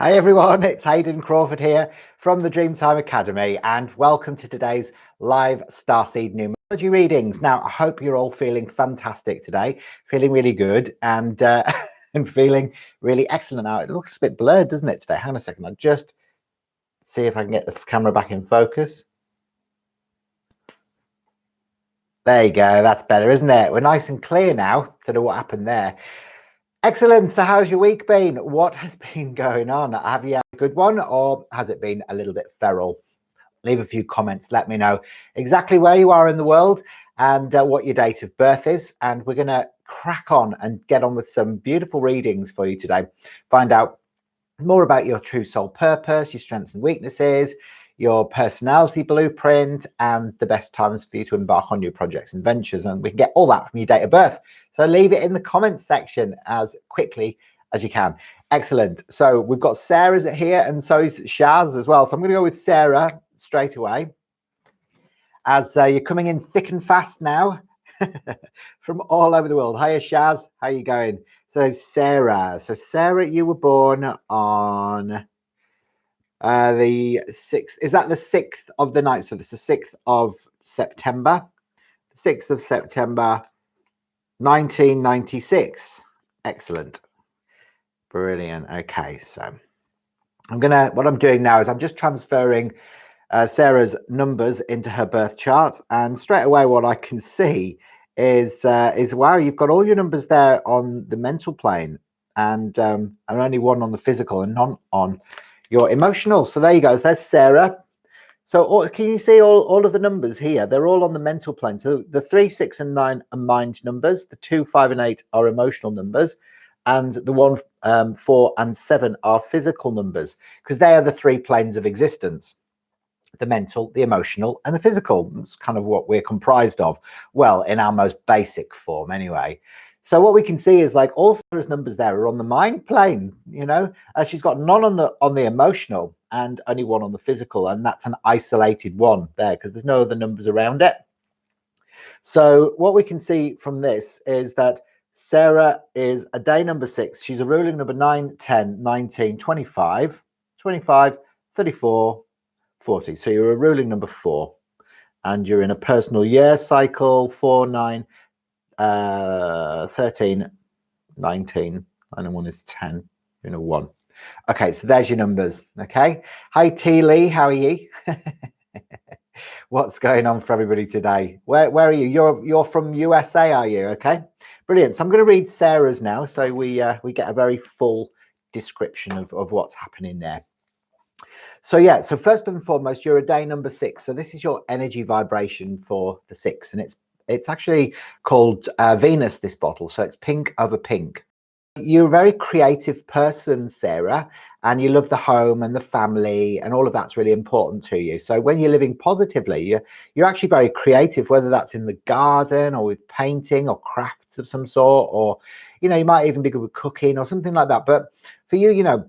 Hi everyone, it's Hayden Crawford here from the Dreamtime Academy and welcome to today's live Starseed numerology readings. Now, I hope you're all feeling fantastic today, feeling really good and and feeling really excellent. Now, it looks a bit blurred, doesn't it, today? Hang on a second, I'll just see if I can get the camera back in focus. There you go, that's better, isn't it? We're nice and clear now. Don't know what happened there. Excellent. So how's your week been? What has been going on? Have you had a good one or has it been a little bit feral? Leave a few comments. Let me know exactly where you are in the world and what your date of birth is. And we're going to crack on and get on with some beautiful readings for you today. Find out more about your true soul purpose, your strengths and weaknesses, your personality blueprint, and the best times for you to embark on new projects and ventures. And we can get all that from your date of birth. So leave it in the comments section as quickly as you can. Excellent. So we've got Sarah's here and so is Shaz as well. So I'm going to go with Sarah straight away as you're coming in thick and fast now from all over the world. Hiya, Shaz. How are you going? So Sarah, you were born on the 6th. Is that the 6th of the night? So this is the 6th of September. The 6th of September, 1996. Excellent. Brilliant. Okay, so what I'm doing now is I'm just transferring Sarah's numbers into her birth chart, and straight away what I can see is wow, you've got all your numbers there on the mental plane and only one on the physical and none on your emotional. So there you go. So there's Sarah. So can you see all of the numbers here? They're all on the mental plane. So the 3, 6, and 9 are mind numbers. The 2, 5, and 8 are emotional numbers. And the 1, 4, and 7 are physical numbers because they are the 3 planes of existence. The mental, the emotional, and the physical. That's kind of what we're comprised of. Well, in our most basic form anyway. So what we can see is like all Sarah's numbers there are on the mind plane, you know. She's got none on the emotional and only 1 on the physical, and that's an isolated 1 there because there's no other numbers around it. So what we can see from this is that Sarah is a day number 6. She's a ruling number 9, 10, 19, 25, 25, 34, 40. So you're a ruling number 4 and you're in a personal year cycle 4, 9, 13, 19, 9 and 1 is 10, you're in a 1. Okay, so there's your numbers. Okay, hi T Lee, how are you? What's going on for everybody today? Where are you? You're from USA, are you? Okay, brilliant. So I'm going to read Sarah's now, so we get a very full description of what's happening there. So yeah, so first and foremost, you're a day number 6. So this is your energy vibration for the 6, and it's actually called Venus, this bottle. So it's pink over pink. You're a very creative person, Sarah, and you love the home and the family, and all of that's really important to you. So when you're living positively, you're actually very creative, whether that's in the garden or with painting or crafts of some sort, or you know, you might even be good with cooking or something like that. But for you, you know,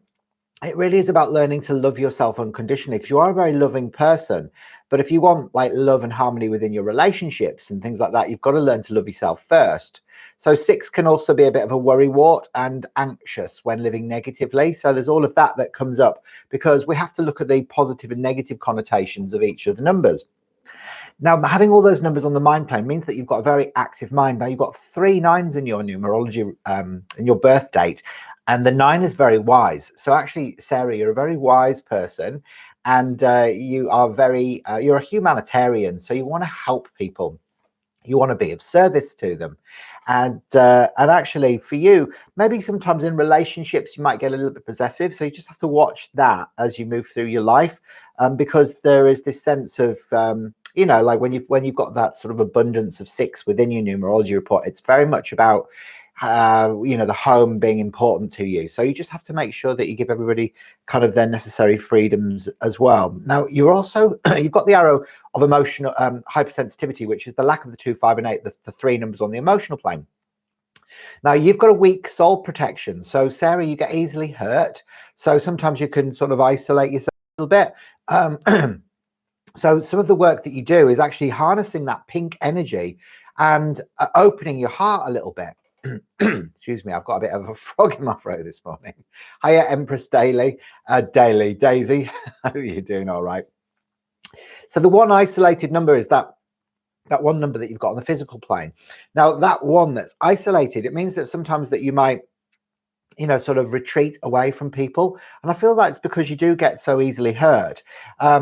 it really is about learning to love yourself unconditionally because you are a very loving person. But if you want like love and harmony within your relationships and things like that, you've got to learn to love yourself first. So 6 can also be a bit of a worrywart and anxious when living negatively. So there's all of that comes up because we have to look at the positive and negative connotations of each of the numbers. Now, having all those numbers on the mind plane means that you've got a very active mind. Now, you've got 3 9s in your numerology, in your birth date, and the 9 is very wise. So actually, Sarah, you're a very wise person, and you are you're a humanitarian. So you want to help people. You want to be of service to them. And actually for you, maybe sometimes in relationships, you might get a little bit possessive. So you just have to watch that as you move through your life, because there is this sense of, you know, like when you've got that sort of abundance of 6 within your numerology report, it's very much about you know, the home being important to you. So you just have to make sure that you give everybody kind of their necessary freedoms as well. Now you're also you've got the arrow of emotional hypersensitivity, which is the lack of the 2, 5, and 8, the 3 numbers on the emotional plane. Now you've got a weak soul protection. So Sarah, you get easily hurt. So sometimes you can sort of isolate yourself a little bit. So some of the work that you do is actually harnessing that pink energy and opening your heart a little bit. Excuse me, I've got a bit of a frog in my throat this morning. Hiya, Empress Daily, Daisy. How are you doing? All right. So the one isolated number is that one number that you've got on the physical plane. Now, that one that's isolated, it means that sometimes that you might, sort of retreat away from people. And I feel that's because you do get so easily hurt. But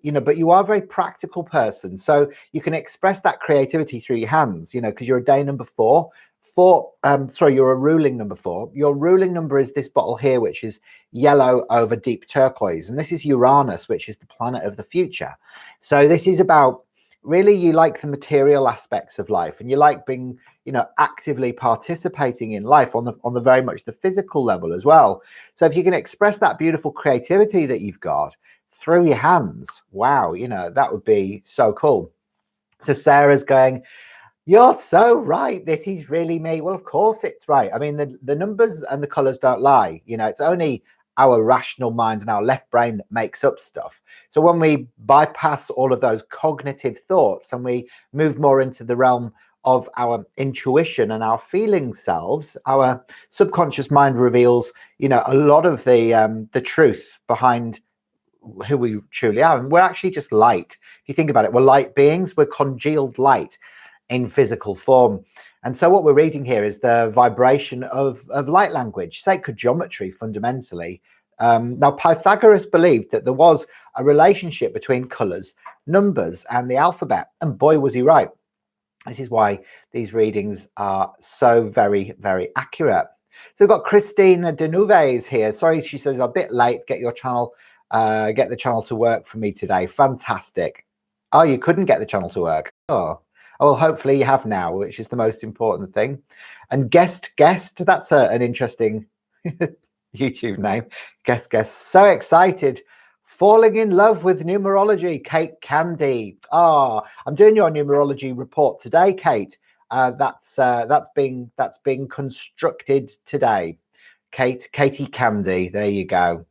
you are a very practical person. So you can express that creativity through your hands, because you're a day number 4. You're a ruling number 4. Your ruling number is this bottle here, which is yellow over deep turquoise. And this is Uranus, which is the planet of the future. So this is about, really, you like the material aspects of life, and you like being, actively participating in life on the very much the physical level as well. So if you can express that beautiful creativity that you've got through your hands, wow, that would be so cool. So Sarah's going, you're so right. This is really me. Well, of course it's right. I mean, the numbers and the colors don't lie. It's only our rational minds and our left brain that makes up stuff. So when we bypass all of those cognitive thoughts and we move more into the realm of our intuition and our feeling selves, our subconscious mind reveals, a lot of the truth behind who we truly are. And we're actually just light. If you think about it, we're light beings. We're congealed light in physical form. And so what we're reading here is the vibration of light language, sacred geometry, fundamentally. Now, Pythagoras believed that there was a relationship between colors, numbers, and the alphabet. And boy, was he right. This is why these readings are so very, very accurate. So we've got Christina Denuves here. Sorry, she says, a bit late. Get the channel to work for me today. Fantastic. Oh, you couldn't get the channel to work. Oh, well, hopefully you have now, which is the most important thing. And guest, that's an interesting YouTube name. Guest. So excited. Falling in love with numerology, Kate Candy. I'm doing your numerology report today, Kate. That's being constructed today. Katie Candy. There you go.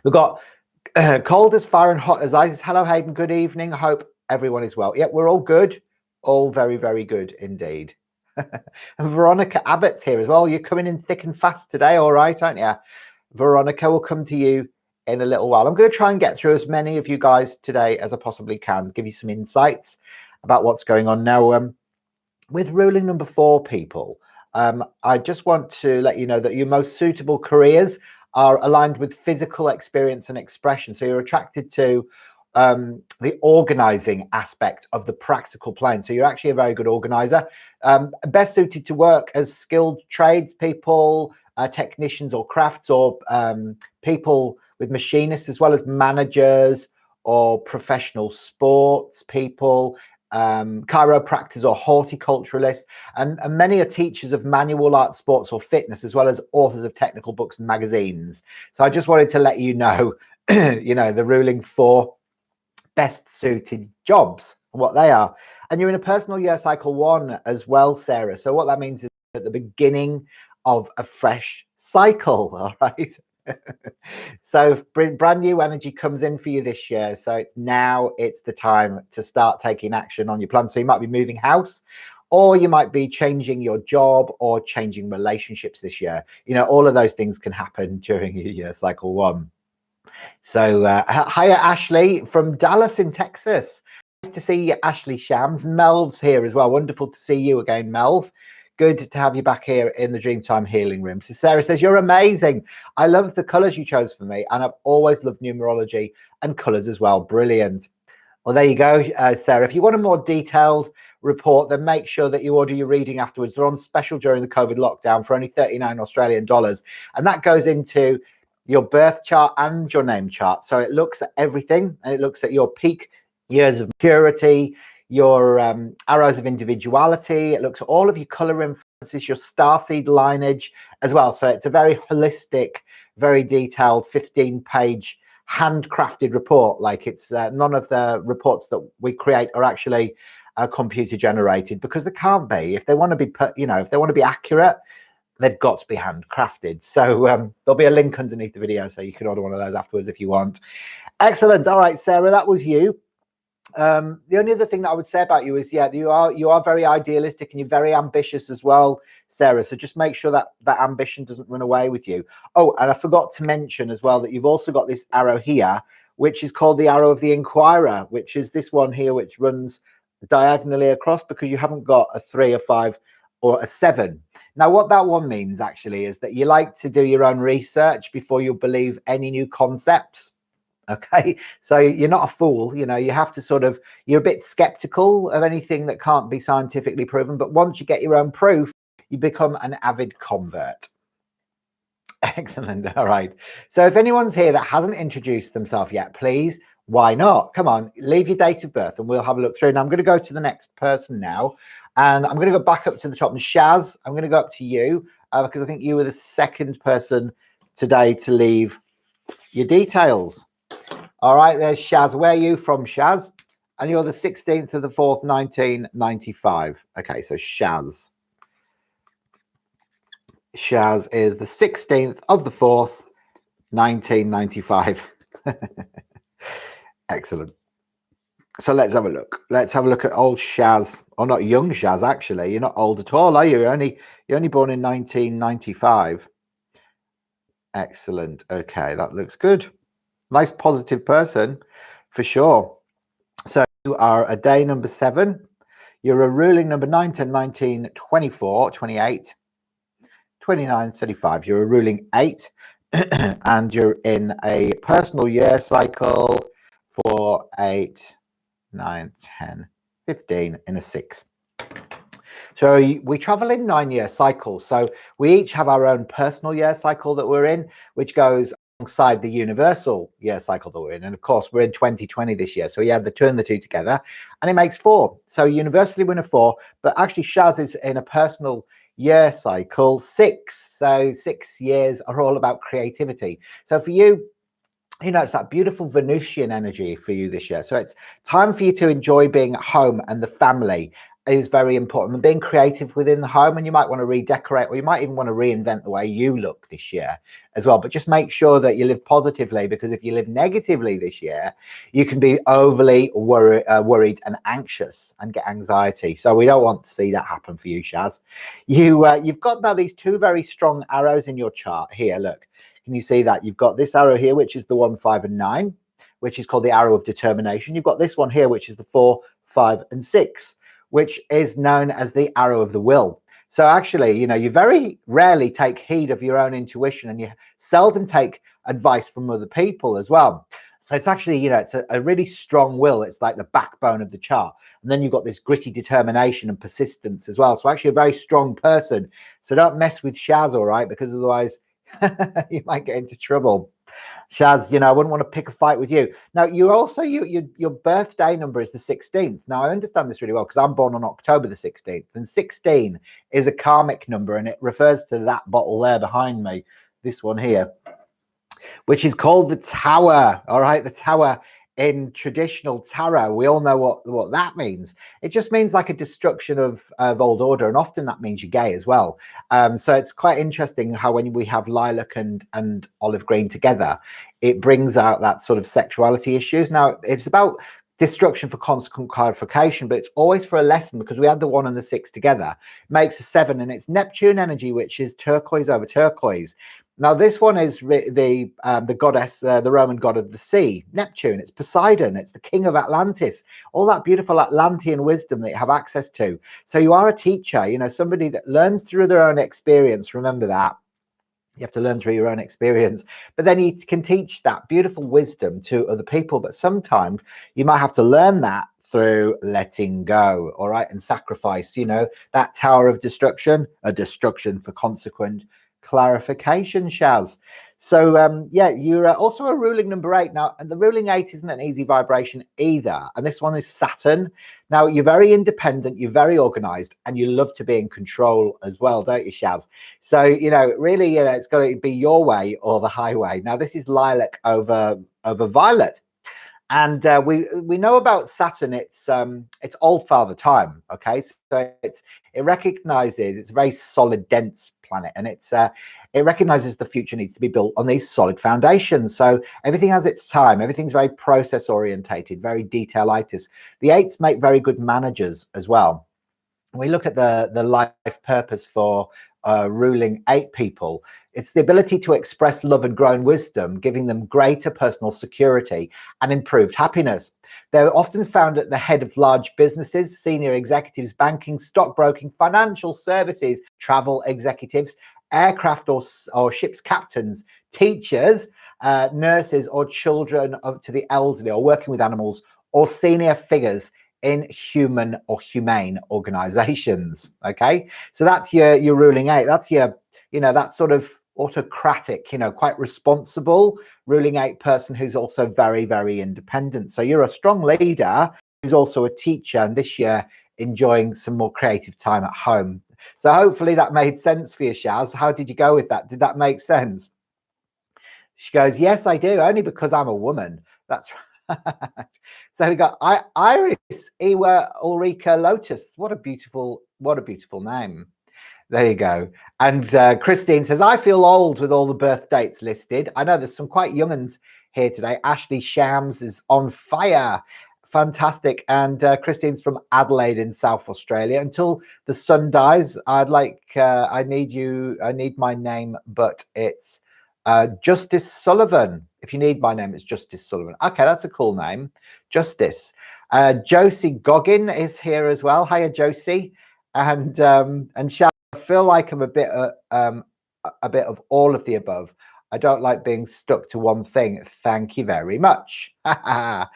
We've got cold as fire and hot as ice. Hello, Hayden. Good evening. I hope everyone is well. Yep, we're all good. All very, very good indeed. And Veronica Abbott's here as well. You're coming in thick and fast today, all right, aren't you? Veronica, will come to you in a little while. I'm going to try and get through as many of you guys today as I possibly can, give you some insights about what's going on now. With ruling number 4, people, I just want to let you know that your most suitable careers are aligned with physical experience and expression. So you're attracted to the organizing aspect of the practical plane. So you're actually a very good organizer, best suited to work as skilled tradespeople, technicians or crafts, or people with machinists, as well as managers or professional sports people, chiropractors or horticulturalists, and many are teachers of manual art, sports or fitness, as well as authors of technical books and magazines. So I just wanted to let you know, the ruling 4 best suited jobs and what they are. And you're in a personal year cycle 1 as well, Sarah. So what that means is at the beginning of a fresh cycle, all right? So brand new energy comes in for you this year. So it's the time to start taking action on your plans. So you might be moving house, or you might be changing your job or changing relationships this year. All of those things can happen during your year cycle 1. So hiya, Ashley from Dallas in Texas. Nice to see you, Ashley Shams. Melv's here as well. Wonderful to see you again, Melv. Good to have you back here in the Dreamtime Healing Room. So Sarah says, you're amazing. I love the colors you chose for me, and I've always loved numerology and colors as well. Brilliant. Well, there you go, Sarah. If you want a more detailed report, then make sure that you order your reading afterwards. They're on special during the COVID lockdown for only 39 Australian dollars. And that goes into your birth chart and your name chart. So it looks at everything, and it looks at your peak years of maturity, your arrows of individuality. It looks at all of your color influences, your starseed lineage as well. So it's a very holistic, very detailed 15-page handcrafted report. Like, it's none of the reports that we create are actually computer generated, because they can't be. If they want to be if they want to be accurate, they've got to be handcrafted. So there'll be a link underneath the video, so you can order one of those afterwards if you want. Excellent. All right, Sarah, that was you. The only other thing that I would say about you is, yeah, you are very idealistic and you're very ambitious as well, Sarah. So just make sure that that ambition doesn't run away with you. Oh, and I forgot to mention as well that you've also got this arrow here, which is called the Arrow of the Inquirer, which is this one here, which runs diagonally across because you haven't got a 3, a 5, or a 7. Now, what that one means actually is that you like to do your own research before you believe any new concepts. Okay, so you're not a fool, you know, you have to sort of, you're a bit skeptical of anything that can't be scientifically proven, but once you get your own proof, you become an avid convert. Excellent. All right, so if anyone's here that hasn't introduced themselves yet, please, why not? Come on, leave your date of birth and we'll have a look through. Now I'm going to go to the next person now, and I'm going to go back up to the top. And Shaz, I'm going to go up to you because I think you were the second person today to leave your details. All right, there's Shaz. Where are you from, Shaz? And you're the 16th of the 4th, 1995. Okay, so Shaz. Shaz is the 16th of the 4th, 1995. Excellent. So let's have a look. Let's have a look at old Shaz. Or not young Shaz, actually. You're not old at all, are you? You're only born in 1995. Excellent. Okay, that looks good. Nice positive person for sure. So you are a day number 7. You're a ruling number 9, 10, 19, 24, 28, 29, 35. You're a ruling 8 and you're in a personal year cycle for 8, 9, 10, 15 in a 6. So we travel in 9-year cycles. So we each have our own personal year cycle that we're in, which goes alongside the universal year cycle that we're in. And of course, we're in 2020 this year. So you have to turn the two together and it makes 4. So universally we're in a 4, but actually Shaz is in a personal year cycle 6. So 6 years are all about creativity. So for you, you know, it's that beautiful Venusian energy for you this year. So it's time for you to enjoy being at home, and the family is very important, and being creative within the home. And you might want to redecorate, or you might even want to reinvent the way you look this year as well. But just make sure that you live positively, because if you live negatively this year, you can be overly worried and anxious and get anxiety. So we don't want to see that happen for you, Shaz. You've got now these 2 very strong arrows in your chart here. Look. Can you see that? You've got this arrow here, which is the 1, 5, and 9, which is called the arrow of determination. You've got this one here, which is the 4, 5, and 6, which is known as the arrow of the will. So actually, you know, you very rarely take heed of your own intuition, and you seldom take advice from other people as well. So it's actually, you know, it's a really strong will. It's like the backbone of the chart. And then you've got this gritty determination and persistence as well. So actually a very strong person. So don't mess with Shaz, all right? Because otherwise you might get into trouble. Shaz, you know, I wouldn't want to pick a fight with you. Now, you also, your birthday number is the 16th. Now, I understand this really well because I'm born on October the 16th. And 16 is a karmic number, and it refers to that bottle there behind me, this one here, which is called the Tower. All right, the Tower in traditional tarot. We all know what that means. It just means like a destruction of old order, and often that means you're gay as well. So it's quite interesting how when we have lilac and olive green together, it brings out that sort of sexuality issues. Now, it's about destruction for consequent clarification, but it's always for a lesson, because we had the 1 and the 6 together. It makes a 7, and it's Neptune energy, which is turquoise over turquoise. Now, this one is the goddess, the Roman god of the sea, Neptune. It's Poseidon. It's the king of Atlantis. All that beautiful Atlantean wisdom that you have access to. So you are a teacher, you know, somebody that learns through their own experience. Remember that. You have to learn through your own experience, but then you can teach that beautiful wisdom to other people. But sometimes you might have to learn that through letting go, all right, and sacrifice, you know, that tower of destruction, a destruction for consequent clarification, Shaz. So yeah, you're also a ruling number 8 now, and the ruling 8 isn't an easy vibration either, and this one is Saturn. Now, you're very independent, you're very organized, and you love to be in control as well, don't you, Shaz? So, you know, really, you know, it's got to be your way or the highway. Now, this is lilac over violet, And we know about Saturn. It's old father time. Okay, so it recognizes it's a very solid, dense planet, and it recognizes the future needs to be built on these solid foundations. So everything has its time. Everything's very process orientated, very detailitis. The eights make very good managers as well. We look at the life purpose for ruling eight people. It's the ability to express love and grow in wisdom, giving them greater personal security and improved happiness. They're often found at the head of large businesses, senior executives, banking, stockbroking, financial services, travel executives, aircraft or ships captains, teachers, nurses, or children to the elderly, or working with animals, or senior figures in human or humane organizations. Okay, so that's your ruling eight. That's your, that sort of autocratic, quite responsible ruling eight person who's also very, very independent. So you're a strong leader who's also a teacher, and this year enjoying some more creative time at home. So hopefully that made sense for you, Shaz. How did you go with that? Did that make sense? She goes, yes, I do, only because I'm a woman. That's right. So we got Iris Ewa Ulrika Lotus. What a beautiful name. There you go. And Christine says, I feel old with all the birth dates listed. I know there's some quite young uns here today. Ashley Shams is on fire. Fantastic. And Christine's from Adelaide in South Australia. Until the sun dies, I need my name, but it's Justice Sullivan. If you need my name, it's Justice Sullivan. Okay, that's a cool name. Justice. Josie Goggin is here as well. Hiya, Josie. And Shaz, I feel like I'm a bit of all of the above. I don't like being stuck to one thing. Thank you very much. There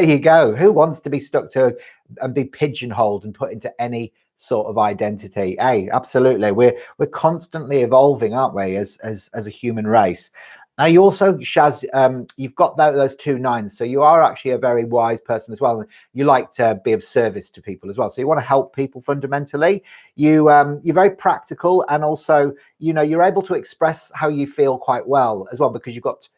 you go. Who wants to be stuck to and be pigeonholed and put into any sort of identity? Hey, absolutely. We're constantly evolving, aren't we, as a human race? Now, you also, Shaz, you've got those 2 9s, so you are actually a very wise person as well. You like to be of service to people as well, so you want to help people fundamentally. You're very practical, and also, you're able to express how you feel quite well as well, because you've got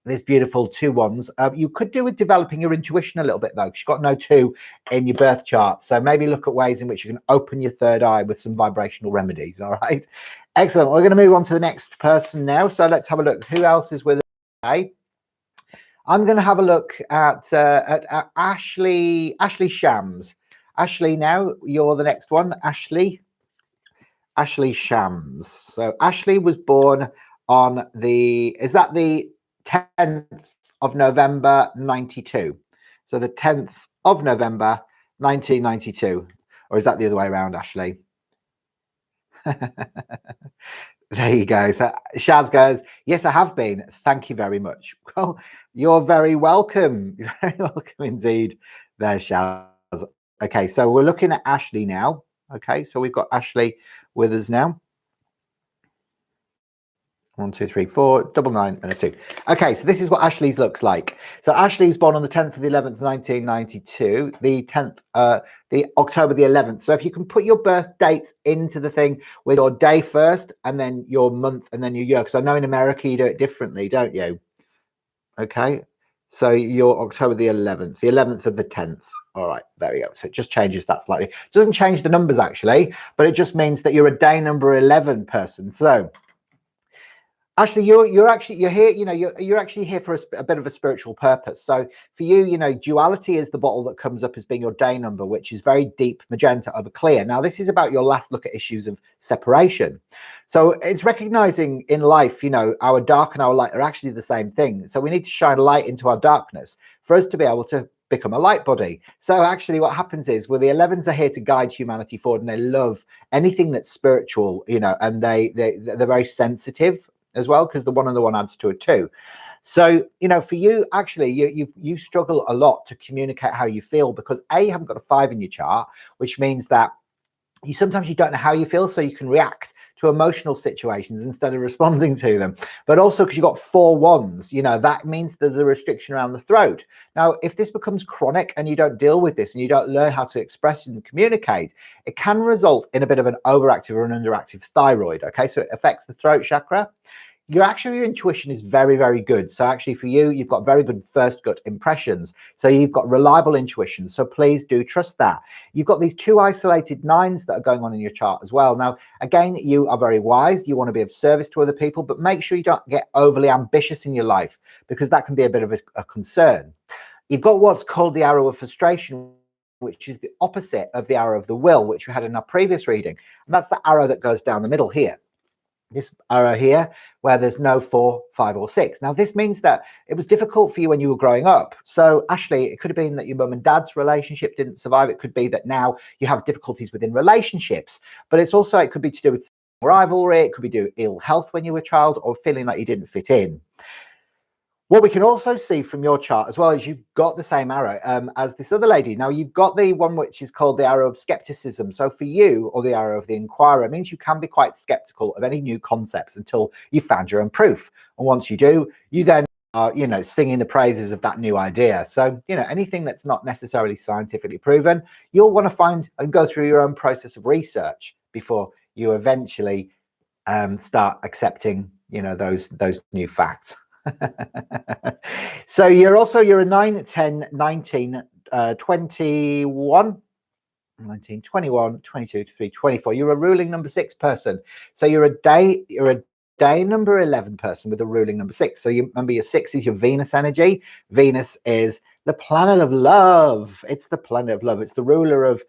this beautiful 2 1s. You could do with developing your intuition a little bit, though, because you've got no 2 in your birth chart. So maybe look at ways in which you can open your third eye with some vibrational remedies. All right. Excellent. We're going to move on to the next person now. So let's have a look. Who else is with us today? I'm going to have a look at Ashley Shams. Ashley, now you're the next one. Ashley Shams. So Ashley was born on the 10th of November 92. So the 10th of November 1992. Or is that the other way around, Ashley? There you go. So Shaz goes, yes, I have been. Thank you very much. Well, you're very welcome. You're very welcome indeed there, Shaz. Okay, so we're looking at Ashley now. Okay, so we've got Ashley with us now. 1, 2, 3, 4, 9, 9, and a 2. Okay, so this is what Ashley's looks like. So Ashley was born on the 10th of the 11th, 1992, the October the 11th. So if you can put your birth dates into the thing with your day first, and then your month, and then your year, because I know in America you do it differently, don't you? Okay, so you're October the 11th of the 10th. All right, there we go. So it just changes that slightly. It doesn't change the numbers actually, but it just means that you're a day number 11 person. So Ashley, you're here. You're actually here for a bit of a spiritual purpose. So for you, duality is the bottle that comes up as being your day number, which is very deep magenta over clear. Now, this is about your last look at issues of separation. So it's recognizing in life, our dark and our light are actually the same thing. So we need to shine light into our darkness for us to be able to become a light body. So actually what happens is, well, the 11s are here to guide humanity forward, and they love anything that's spiritual, and they're very sensitive as well, because the 1 and the 1 adds to a 2. So for you, actually, you struggle a lot to communicate how you feel, because you haven't got a 5 in your chart, which means that sometimes you don't know how you feel, so you can react to emotional situations instead of responding to them. But also because you've got 4 1s, that means there's a restriction around the throat. Now, if this becomes chronic and you don't deal with this and you don't learn how to express and communicate, it can result in a bit of an overactive or an underactive thyroid. Okay, so it affects the throat chakra. your intuition is very, very good. So actually for you, you've got very good first gut impressions. So you've got reliable intuition. So please do trust that. You've got these 2 isolated 9s that are going on in your chart as well. Now, again, you are very wise. You want to be of service to other people, but make sure you don't get overly ambitious in your life, because that can be a bit of a concern. You've got what's called the arrow of frustration, which is the opposite of the arrow of the will, which we had in our previous reading. And that's the arrow that goes down the middle here. This arrow here, where there's no 4, 5, or 6. Now, this means that it was difficult for you when you were growing up. So, Ashley, it could have been that your mum and dad's relationship didn't survive. It could be that now you have difficulties within relationships. But it's also, it could be to do with rivalry. It could be to do with ill health when you were a child, or feeling like you didn't fit in. What we can also see from your chart as well is you've got the same arrow as this other lady. Now, you've got the one which is called the arrow of skepticism. So for you, or the arrow of the inquirer, it means you can be quite skeptical of any new concepts until you've found your own proof. And once you do, you then are, singing the praises of that new idea. So, anything that's not necessarily scientifically proven, you'll want to find and go through your own process of research before you eventually start accepting, those new facts. So you're a 9, 10, 19, 21, 19, 21, 22, 23, 24. You're a ruling number 6 person. So you're a day number 11 person with a ruling number 6. So you remember your 6 is your Venus energy. Venus is the planet of love. It's the planet of love. It's the ruler of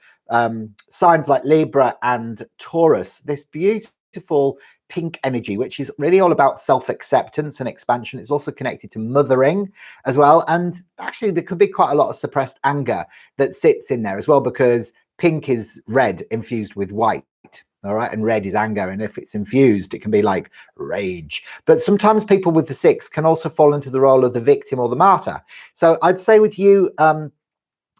signs like Libra and Taurus. This beautiful pink energy, which is really all about self-acceptance and expansion. It's also connected to mothering as well. And actually, there could be quite a lot of suppressed anger that sits in there as well, because pink is red infused with white. All right. And red is anger. And if it's infused, it can be like rage. But sometimes people with the 6 can also fall into the role of the victim or the martyr. So I'd say with you,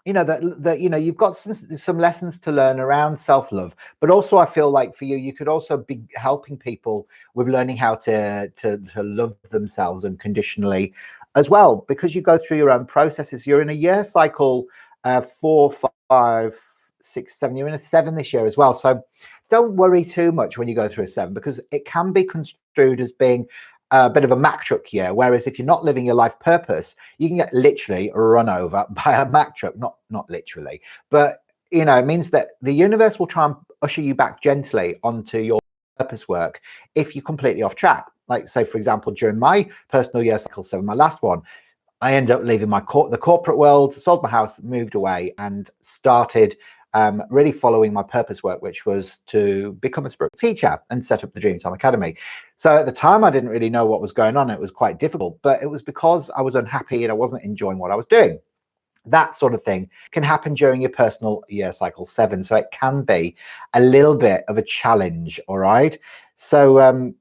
you've got some lessons to learn around self-love, but also I feel like for you, you could also be helping people with learning how to love themselves unconditionally as well, because you go through your own processes. You're in a year cycle 4, 5, 6, 7. You're in a 7 this year as well. So don't worry too much when you go through a 7, because it can be construed as being a bit of a Mack truck year. Whereas if you're not living your life purpose, you can get literally run over by a Mack truck. Not literally, but it means that the universe will try and usher you back gently onto your purpose work if you're completely off track. Like, say, for example, during my personal year cycle 7, my last one, I ended up leaving the corporate world, sold my house, moved away, and started really following my purpose work, which was to become a spiritual teacher and set up the Dreamtime Academy. So at the time, I didn't really know what was going on. It was quite difficult, but it was because I was unhappy and I wasn't enjoying what I was doing. That sort of thing can happen during your personal year cycle 7. So it can be a little bit of a challenge. All right. So,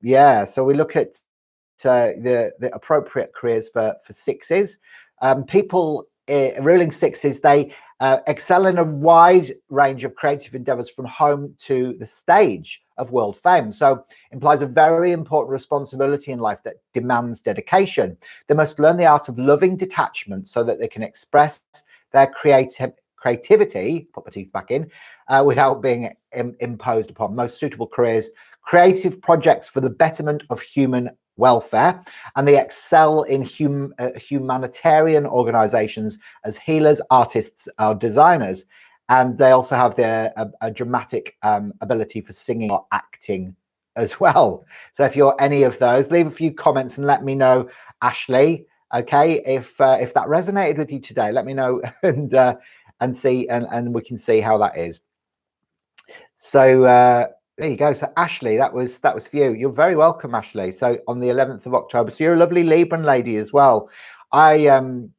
so we look at the appropriate careers for 6s. People ruling 6s, they excel in a wide range of creative endeavors from home to the stage of world fame. So implies a very important responsibility in life that demands dedication. They must learn the art of loving detachment so that they can express their creativity, put my teeth back in, without being imposed upon. Most suitable careers, creative projects for the betterment of human welfare, and they excel in humanitarian organizations as healers, artists, or designers, and they also have a dramatic ability for singing or acting as well. So if you're any of those, leave a few comments and let me know, Ashley. Okay, if that resonated with you today, let me know, and see, and we can see how that is. So there you go. So Ashley, that was for you. You're very welcome, Ashley. So on the 11th of October. So you're a lovely Libran lady as well. I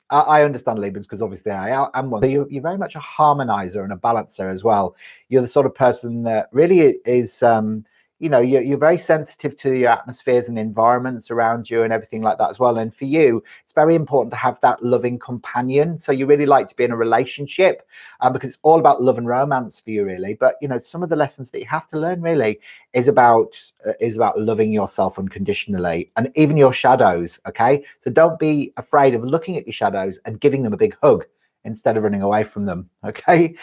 understand Librans because obviously I am one. So you're very much a harmonizer and a balancer as well. You're the sort of person that really is you're very sensitive to your atmospheres and environments around you and everything like that as well. And for you, it's very important to have that loving companion. So you really like to be in a relationship because it's all about love and romance for you, really. But some of the lessons that you have to learn really is about loving yourself unconditionally, and even your shadows. Okay, so don't be afraid of looking at your shadows and giving them a big hug instead of running away from them. Okay.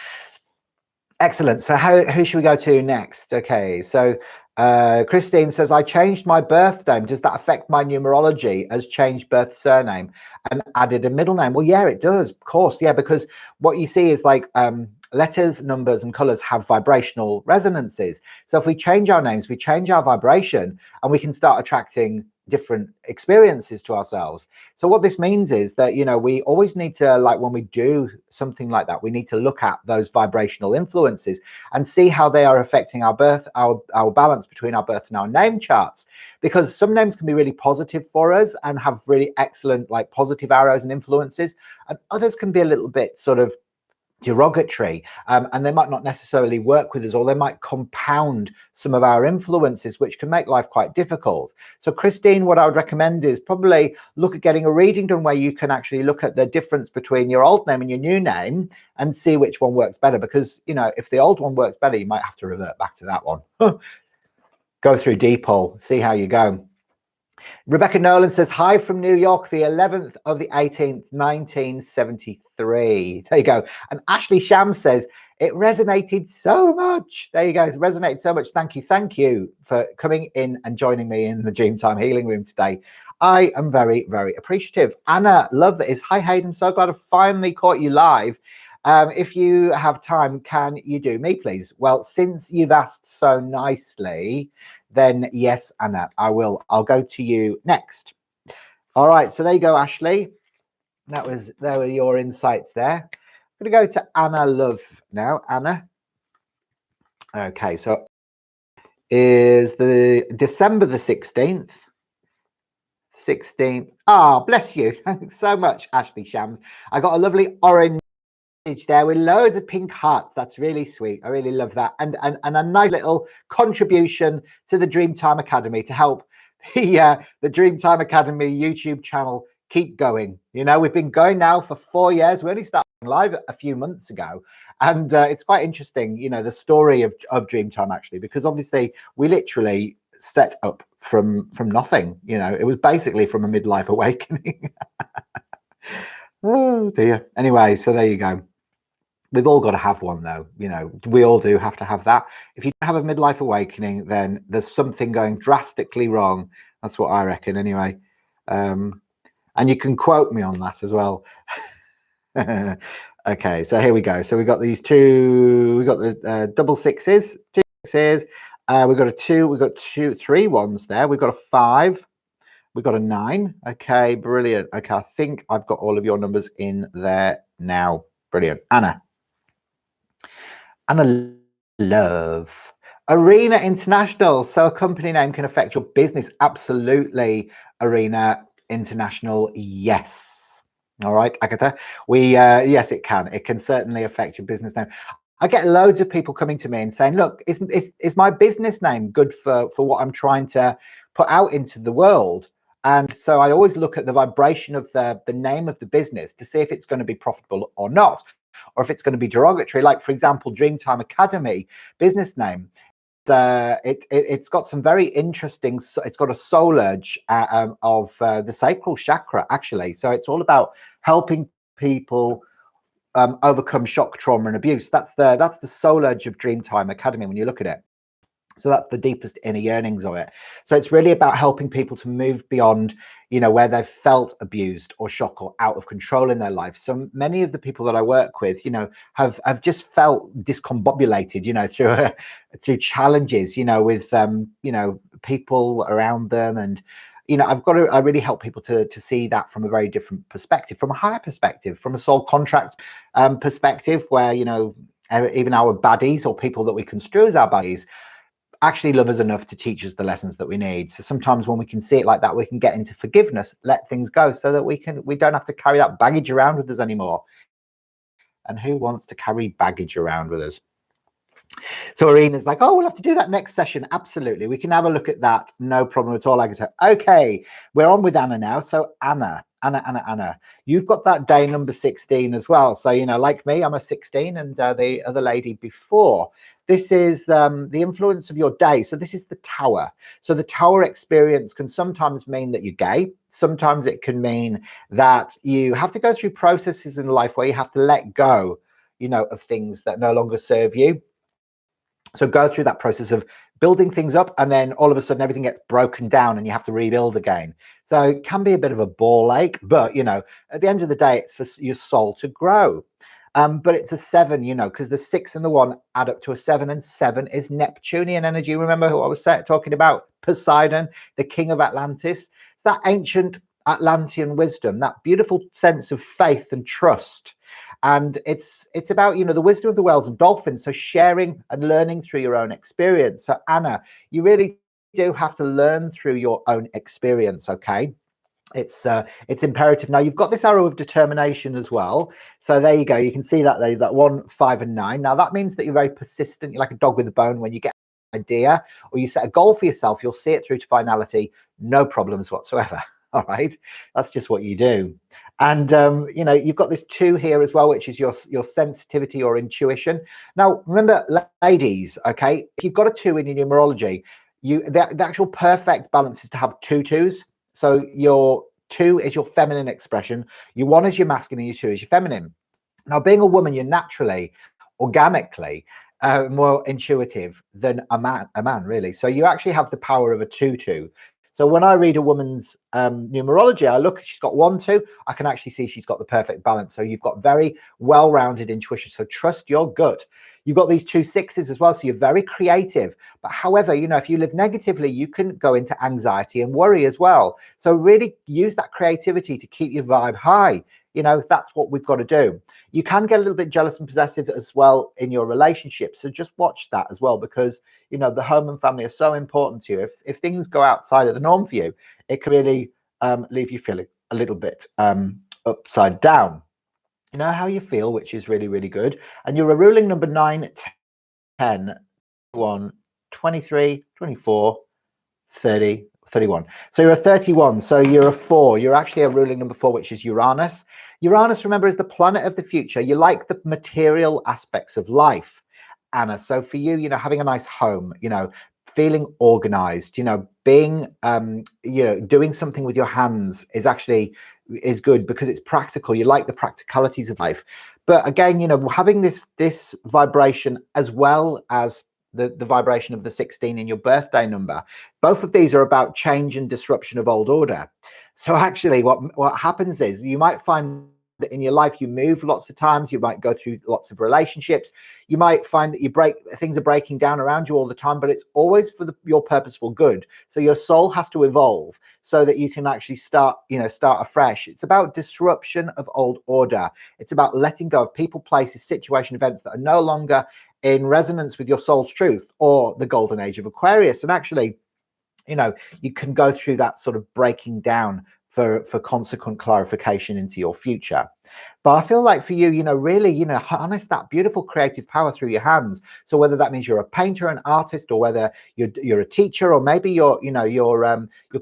Excellent. So who should we go to next? Okay, so Christine says, I changed my birth name. Does that affect my numerology as changed birth surname and added a middle name? Well, yeah, it does, of course. Yeah, because what you see is like letters, numbers, and colors have vibrational resonances. So if we change our names, we change our vibration, and we can start attracting different experiences to ourselves. So what this means is that, you know, we always need to, like, when we do something like that, we need to look at those vibrational influences and see how they are affecting our birth, our balance between our birth and our name charts. Because some names can be really positive for us and have really excellent, like, positive arrows and influences, and others can be a little bit sort of derogatory, and they might not necessarily work with us, or they might compound some of our influences, which can make life quite difficult. So Christine, what I would recommend is probably look at getting a reading done where you can actually look at the difference between your old name and your new name and see which one works better. Because, you know, if the old one works better, you might have to revert back to that one. Go through Deepol, see how you go. Rebecca Nolan says, hi from New York, the 11th of the 18th, 1973. There you go. And Ashley Sham says, it resonated so much. There you go. It resonated so much. Thank you. Thank you for coming in and joining me in the Dreamtime Healing Room today. I am very, very appreciative. Anna Love is, hi Hayden, so glad I finally caught you live. If you have time, can you do me, please? Well, since you've asked so nicely, then yes, Anna, I will. I'll go to you next. All right, so there you go, Ashley. There were your insights there. I'm going to go to Anna Love now. Anna. Okay, so is the December the 16th. 16th. Ah, bless you. Thanks so much, Ashley Shams. I got a lovely orange there with loads of pink hearts. That's really sweet. I really love that. And a nice little contribution to the Dreamtime Academy to help the Dreamtime Academy YouTube channel keep going. You know, we've been going now for 4 years. We only started live a few months ago. And it's quite interesting, you know, the story of Dreamtime, actually, because obviously we literally set up from nothing. You know, it was basically from a midlife awakening. Oh dear. Anyway, so there you go. We've all got to have one, though. You know, we all do have to have that. If you have a midlife awakening, then there's something going drastically wrong. That's what I reckon, anyway. And you can quote me on that as well. Okay, so here we go. So we got these two. We got the double sixes, 2 sixes. We got a 2. We got 3 ones there. We've got a 5. We've got a 9. Okay, brilliant. Okay, I think I've got all of your numbers in there now. Brilliant. Anna Love. Arena International. So a company name can affect your business. Absolutely. Arena International. Yes. All right, Agatha. Yes, it can. It can certainly affect your business name. I get loads of people coming to me and saying, look, is my business name good for what I'm trying to put out into the world? And so I always look at the vibration of the name of the business to see if it's going to be profitable or not, or if it's going to be derogatory. Like, for example, Dreamtime Academy business name. It's got some very interesting. It's got a soul urge of the sacral chakra, actually. So it's all about helping people overcome shock, trauma, and abuse. That's the soul urge of Dreamtime Academy when you look at it. So that's the deepest inner yearnings of it. So it's really about helping people to move beyond, you know, where they've felt abused or shock or out of control in their life. So many of the people that I work with, you know, have just felt discombobulated, you know, through challenges, you know, with you know, people around them. And you know, I really help people to see that from a very different perspective, from a higher perspective, from a soul contract perspective, where, you know, even our baddies or people that we construe as our baddies actually love us enough to teach us the lessons that we need. So sometimes when we can see it like that, we can get into forgiveness, let things go, so that we don't have to carry that baggage around with us anymore. And who wants to carry baggage around with us? So Arena's like, oh, we'll have to do that next session. Absolutely. We can have a look at that. No problem at all. Like I said, okay, we're on with Anna now. So Anna, you've got that day number 16 as well. So, you know, like me, I'm a 16, and the other lady before. This is the influence of your day. So this is the Tower. So the Tower experience can sometimes mean that you're gay. Sometimes it can mean that you have to go through processes in life where you have to let go, you know, of things that no longer serve you. So go through that process of building things up, and then all of a sudden everything gets broken down and you have to rebuild again. So it can be a bit of a ball ache, but you know, at the end of the day, it's for your soul to grow. But it's a 7, you know, because the 6 and the 1 add up to a 7, and 7 is Neptunian energy. Remember who I was talking about? Poseidon, the king of Atlantis. It's that ancient Atlantean wisdom, that beautiful sense of faith and trust. And it's about, you know, the wisdom of the whales and dolphins. So sharing and learning through your own experience. So Anna, you really do have to learn through your own experience. Okay. It's imperative. Now you've got this arrow of determination as well. So there you go. You can see that there, that 1, 5, and 9. Now that means that you're very persistent. You're like a dog with a bone. When you get an idea or you set a goal for yourself, you'll see it through to finality, no problems whatsoever. All right, that's just what you do. And you know, you've got this 2 here as well, which is your sensitivity or intuition. Now remember, ladies, okay, if you've got a 2 in your numerology, the actual perfect balance is to have 2 2s. So your 2 is your feminine expression, your 1 is your masculine, your 2 is your feminine. Now being a woman, you're naturally, organically more intuitive than a man really. So you actually have the power of a 2 2. So when I read a woman's numerology, I look, she's got 1 2, I can actually see she's got the perfect balance. So you've got very well-rounded intuition. So trust your gut. You've got these 2 6s as well. So you're very creative. But however, you know, if you live negatively, you can go into anxiety and worry as well. So really use that creativity to keep your vibe high. You know, that's what we've got to do. You can get a little bit jealous and possessive as well in your relationship. So just watch that as well, because, you know, the home and family are so important to you. If things go outside of the norm for you, it can really leave you feeling a little bit upside down. You know how you feel, which is really, really good. And you're a ruling number 9, 10, 1, 23, 24, 30, 31. So you're a 31. So you're a 4. You're actually a ruling number 4, which is Uranus. Uranus, remember, is the planet of the future. You like the material aspects of life, Anna. So for you, you know, having a nice home, you know, feeling organized, you know, being, you know, doing something with your hands is good because it's practical. You like the practicalities of life. But again, you know, having this vibration as well as the vibration of the 16 in your birthday number, both of these are about change and disruption of old order. So actually what happens is you might find that in your life you move lots of times, you might go through lots of relationships, you might find that things are breaking down around you all the time, but it's always for your purposeful good. So your soul has to evolve so that you can actually start afresh. It's about disruption of old order. It's about letting go of people, places, situation, events that are no longer in resonance with your soul's truth or the golden age of Aquarius. And actually, you know, you can go through that sort of breaking down for consequent clarification into your future. But I feel like for you, you know, really, you know, harness that beautiful creative power through your hands. So whether that means you're a painter, an artist, or whether you're a teacher, or maybe you're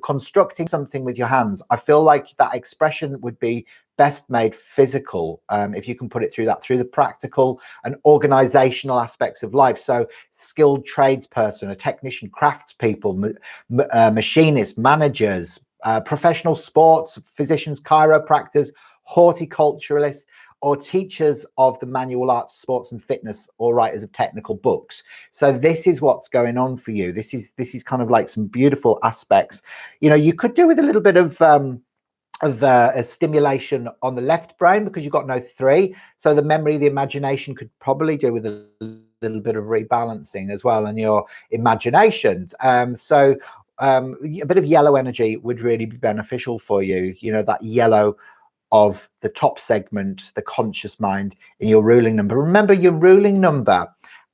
constructing something with your hands, I feel like that expression would be best made physical, if you can put it through the practical and organizational aspects of life. So skilled tradesperson, a technician, craftspeople, machinists, managers, professional sports physicians, chiropractors, horticulturalists, or teachers of the manual arts, sports and fitness, or writers of technical books. So this is what's going on for you. This is kind of like some beautiful aspects. You know, you could do with a little bit of a stimulation on the left brain because you've got no 3. So the memory, the imagination could probably do with a little bit of rebalancing as well, and your imagination. So a bit of yellow energy would really be beneficial for you. You know, that yellow of the top segment, the conscious mind in your ruling number. Remember, your ruling number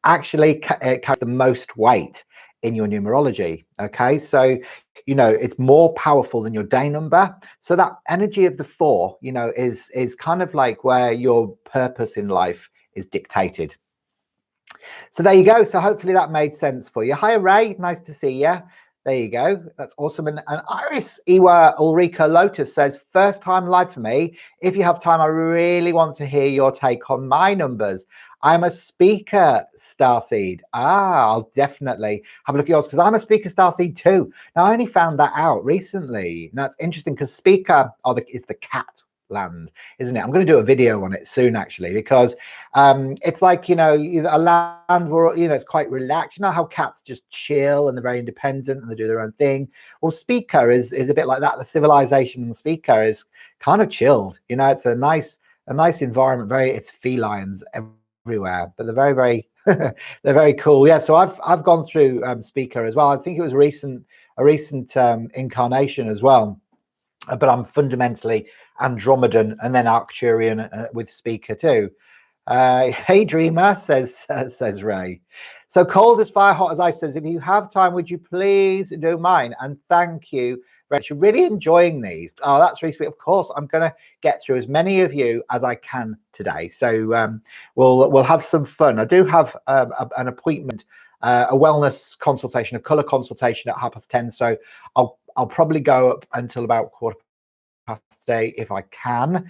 actually carries the most weight in your numerology. Okay, so you know it's more powerful than your day number. So that energy of the 4, you know, is kind of like where your purpose in life is dictated. So there you go. So hopefully that made sense for you. Hi Ray, nice to see you. There you go. That's awesome. And Iris Iwa Ulrika Lotus says, first time live for me. If you have time, I really want to hear your take on my numbers. I'm a speaker, Starseed. I'll definitely have a look at yours because I'm a speaker, Starseed too. Now, I only found that out recently. Now, it's interesting because speaker is the cat land, isn't it? I'm going to do a video on it soon, actually, because it's like, you know, a land where, you know, it's quite relaxed. You know how cats just chill and they're very independent and they do their own thing. Well, Speaker is a bit like that. The civilization in Speaker is kind of chilled. You know, it's a nice environment. It's felines everywhere, but they're very they're very cool. Yeah, so I've gone through Speaker as well. I think it was a recent incarnation as well, but I'm fundamentally Andromedan and then Arcturian with Speaker too. Hey dreamer, says Ray. So cold as fire, hot as ice says, if you have time, would you please do mine? And thank you, Rachel. Really enjoying these. Oh, that's really sweet. Of course, I'm going to get through as many of you as I can today. So we'll have some fun. I do have an appointment, a wellness consultation, a colour consultation at 10:30. So I'll probably go up until about 8:15 if I can.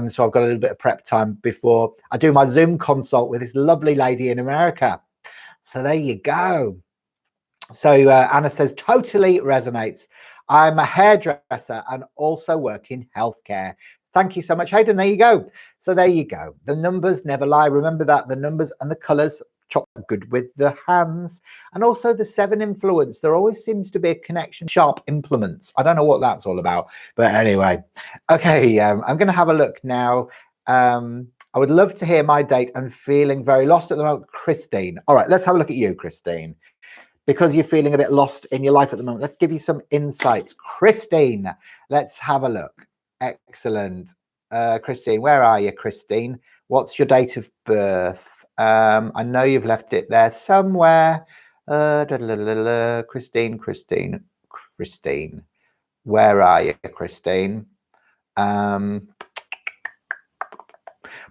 So I've got a little bit of prep time before I do my Zoom consult with this lovely lady in America. So there you go. So Anna says, totally resonates. I'm a hairdresser and also work in healthcare. Thank you so much, Hayden. There you go. So there you go. The numbers never lie. Remember that, the numbers and the colors chop good with the hands. And also the 7 influence. There always seems to be a connection. Sharp implements. I don't know what that's all about. But anyway, okay, I'm going to have a look now. I would love to hear my date and feeling very lost at the moment. Christine. All right, let's have a look at you, Christine. Because you're feeling a bit lost in your life at the moment, let's give you some insights. Christine, let's have a look. Excellent. Christine, where are you, Christine? What's your date of birth? I know you've left it there somewhere. Christine. Where are you, Christine?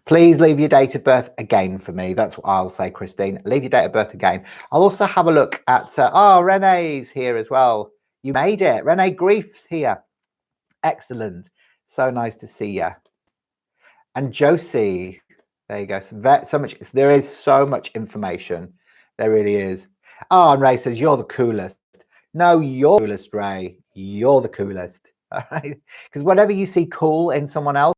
Please leave your date of birth again for me. That's what I'll say, Christine. Leave your date of birth again. I'll also have a look at, Renee's here as well. You made it. Renee Grief's here. Excellent. So nice to see you. And Josie, there you go. So much. There is so much information. There really is. Oh, and Ray says, you're the coolest. No, you're the coolest, Ray. You're the coolest. All right. Because whatever you see cool in someone else,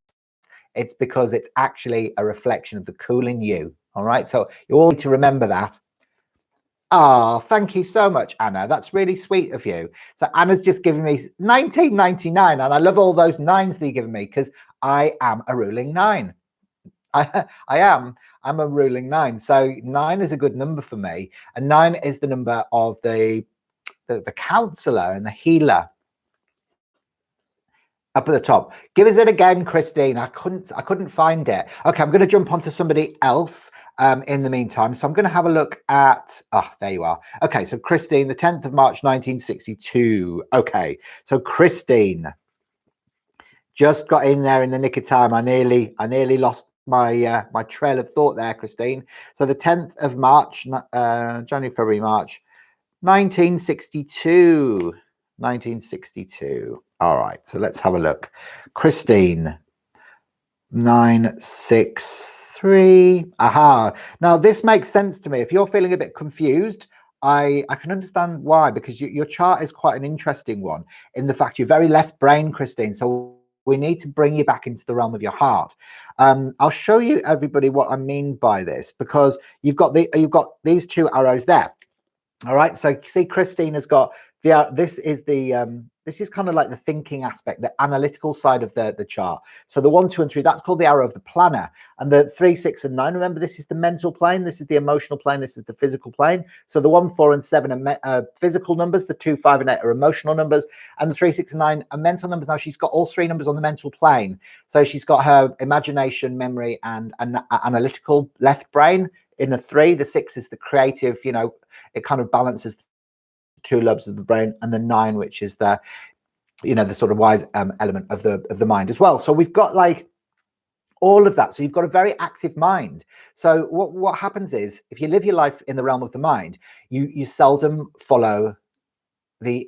it's because it's actually a reflection of the cool in you. All right. So you all need to remember that. Oh, thank you so much, Anna. That's really sweet of you. So Anna's just given me 1999. And I love all those nines that you're giving me because I am a ruling 9. I am. I'm a ruling 9. So 9 is a good number for me. And 9 is the number of the counselor and the healer. Up at the top. Give us it again, Christine. I couldn't find it. Okay, I'm going to jump onto somebody else in the meantime. So I'm going to have a look at, there you are. Okay, so Christine, the 10th of March, 1962. Okay, so Christine just got in there in the nick of time. I nearly lost my my trail of thought there, Christine. So the 10th of March, January, February, March, 1962. 1962. All right, so let's have a look. Christine, 963. Aha. Now this makes sense to me. If you're feeling a bit confused, I can understand why, because your chart is quite an interesting one in the fact you're very left brain, Christine. So we need to bring you back into the realm of your heart. I'll show you everybody what I mean by this, because you've got these 2 arrows there. All right, so see, Christine has got this is kind of like the thinking aspect, the analytical side of the chart. So the 1, 2, and 3, that's called the arrow of the planner. And the 3, 6, and 9, remember, this is the mental plane, this is the emotional plane, this is the physical plane. So the 1, 4, and 7 are physical numbers, the 2, 5, and 8 are emotional numbers, and the 3, 6, and 9 are mental numbers. Now she's got all 3 numbers on the mental plane. So she's got her imagination, memory, and analytical left brain in the 3. The 6 is the creative, you know, it kind of balances 2 lobes of the brain, and the 9, which is the, you know, the sort of wise element of the mind as well. So we've got like all of that. So you've got a very active mind. So what happens is, if you live your life in the realm of the mind, you seldom follow the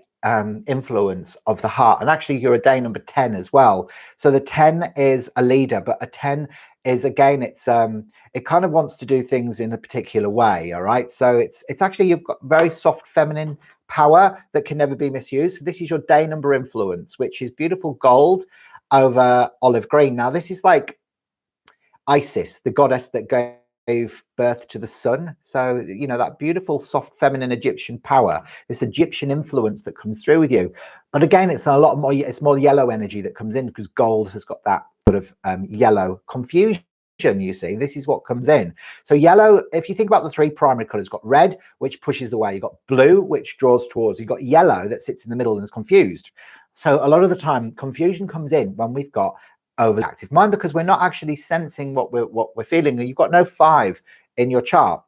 influence of the heart. And actually you're a day number 10 as well. So the 10 is a leader, but a 10 is, again, it's it kind of wants to do things in a particular way. All right, so it's actually, you've got very soft feminine power that can never be misused. So this is your day number influence, which is beautiful gold. over olive green. Now, this is like Isis, the goddess that gave birth to the sun. So, you know, that beautiful, soft, feminine Egyptian power, this Egyptian influence that comes through with you. But again, it's a lot more, it's more yellow energy that comes in because gold has got that sort of yellow confusion. You see, this is what comes in. So yellow, if you think about the three primary colors, you've got red, which pushes away, you've got blue, which draws towards, you've got yellow that sits in the middle and is confused. So a lot of the time confusion comes in when we've got overly active mind, because we're not actually sensing what we're feeling. You've got no 5 in your chart,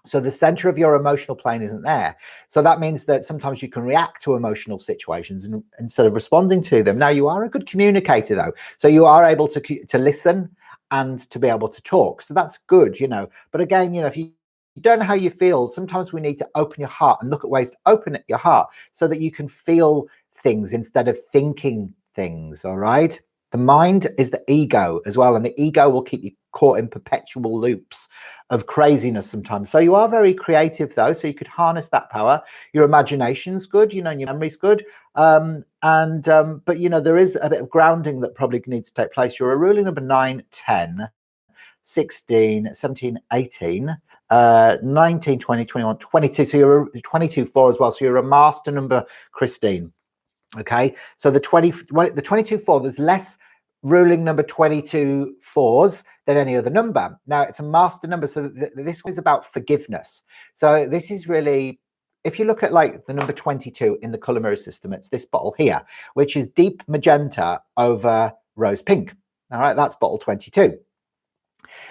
so the center of your emotional plane isn't there. So that means that sometimes you can react to emotional situations instead of responding to them. Now, you are a good communicator though, so you are able to listen and to be able to talk, so that's good, you know. But again, you know, if you don't know how you feel, sometimes we need to open your heart and look at ways to open your heart so that you can feel things instead of thinking things. All right, the mind is the ego as well, and the ego will keep you caught in perpetual loops of craziness sometimes. So you are very creative though, so you could harness that power. Your imagination's good, you know, and your memory's good. But you know, there is a bit of grounding that probably needs to take place. You're a ruling number 9, 10, 16, 17, 18, 19, 20, 21, 22. So you're a 22, 4 as well. So you're a master number, Christine. Okay, so the 22, 4, there's less ruling number 22 4s than any other number. Now, it's a master number, so this is about forgiveness. So this is really, if you look at like the number 22 in the color mirror system, it's this bottle here, which is deep magenta over rose pink. All right, that's bottle 22.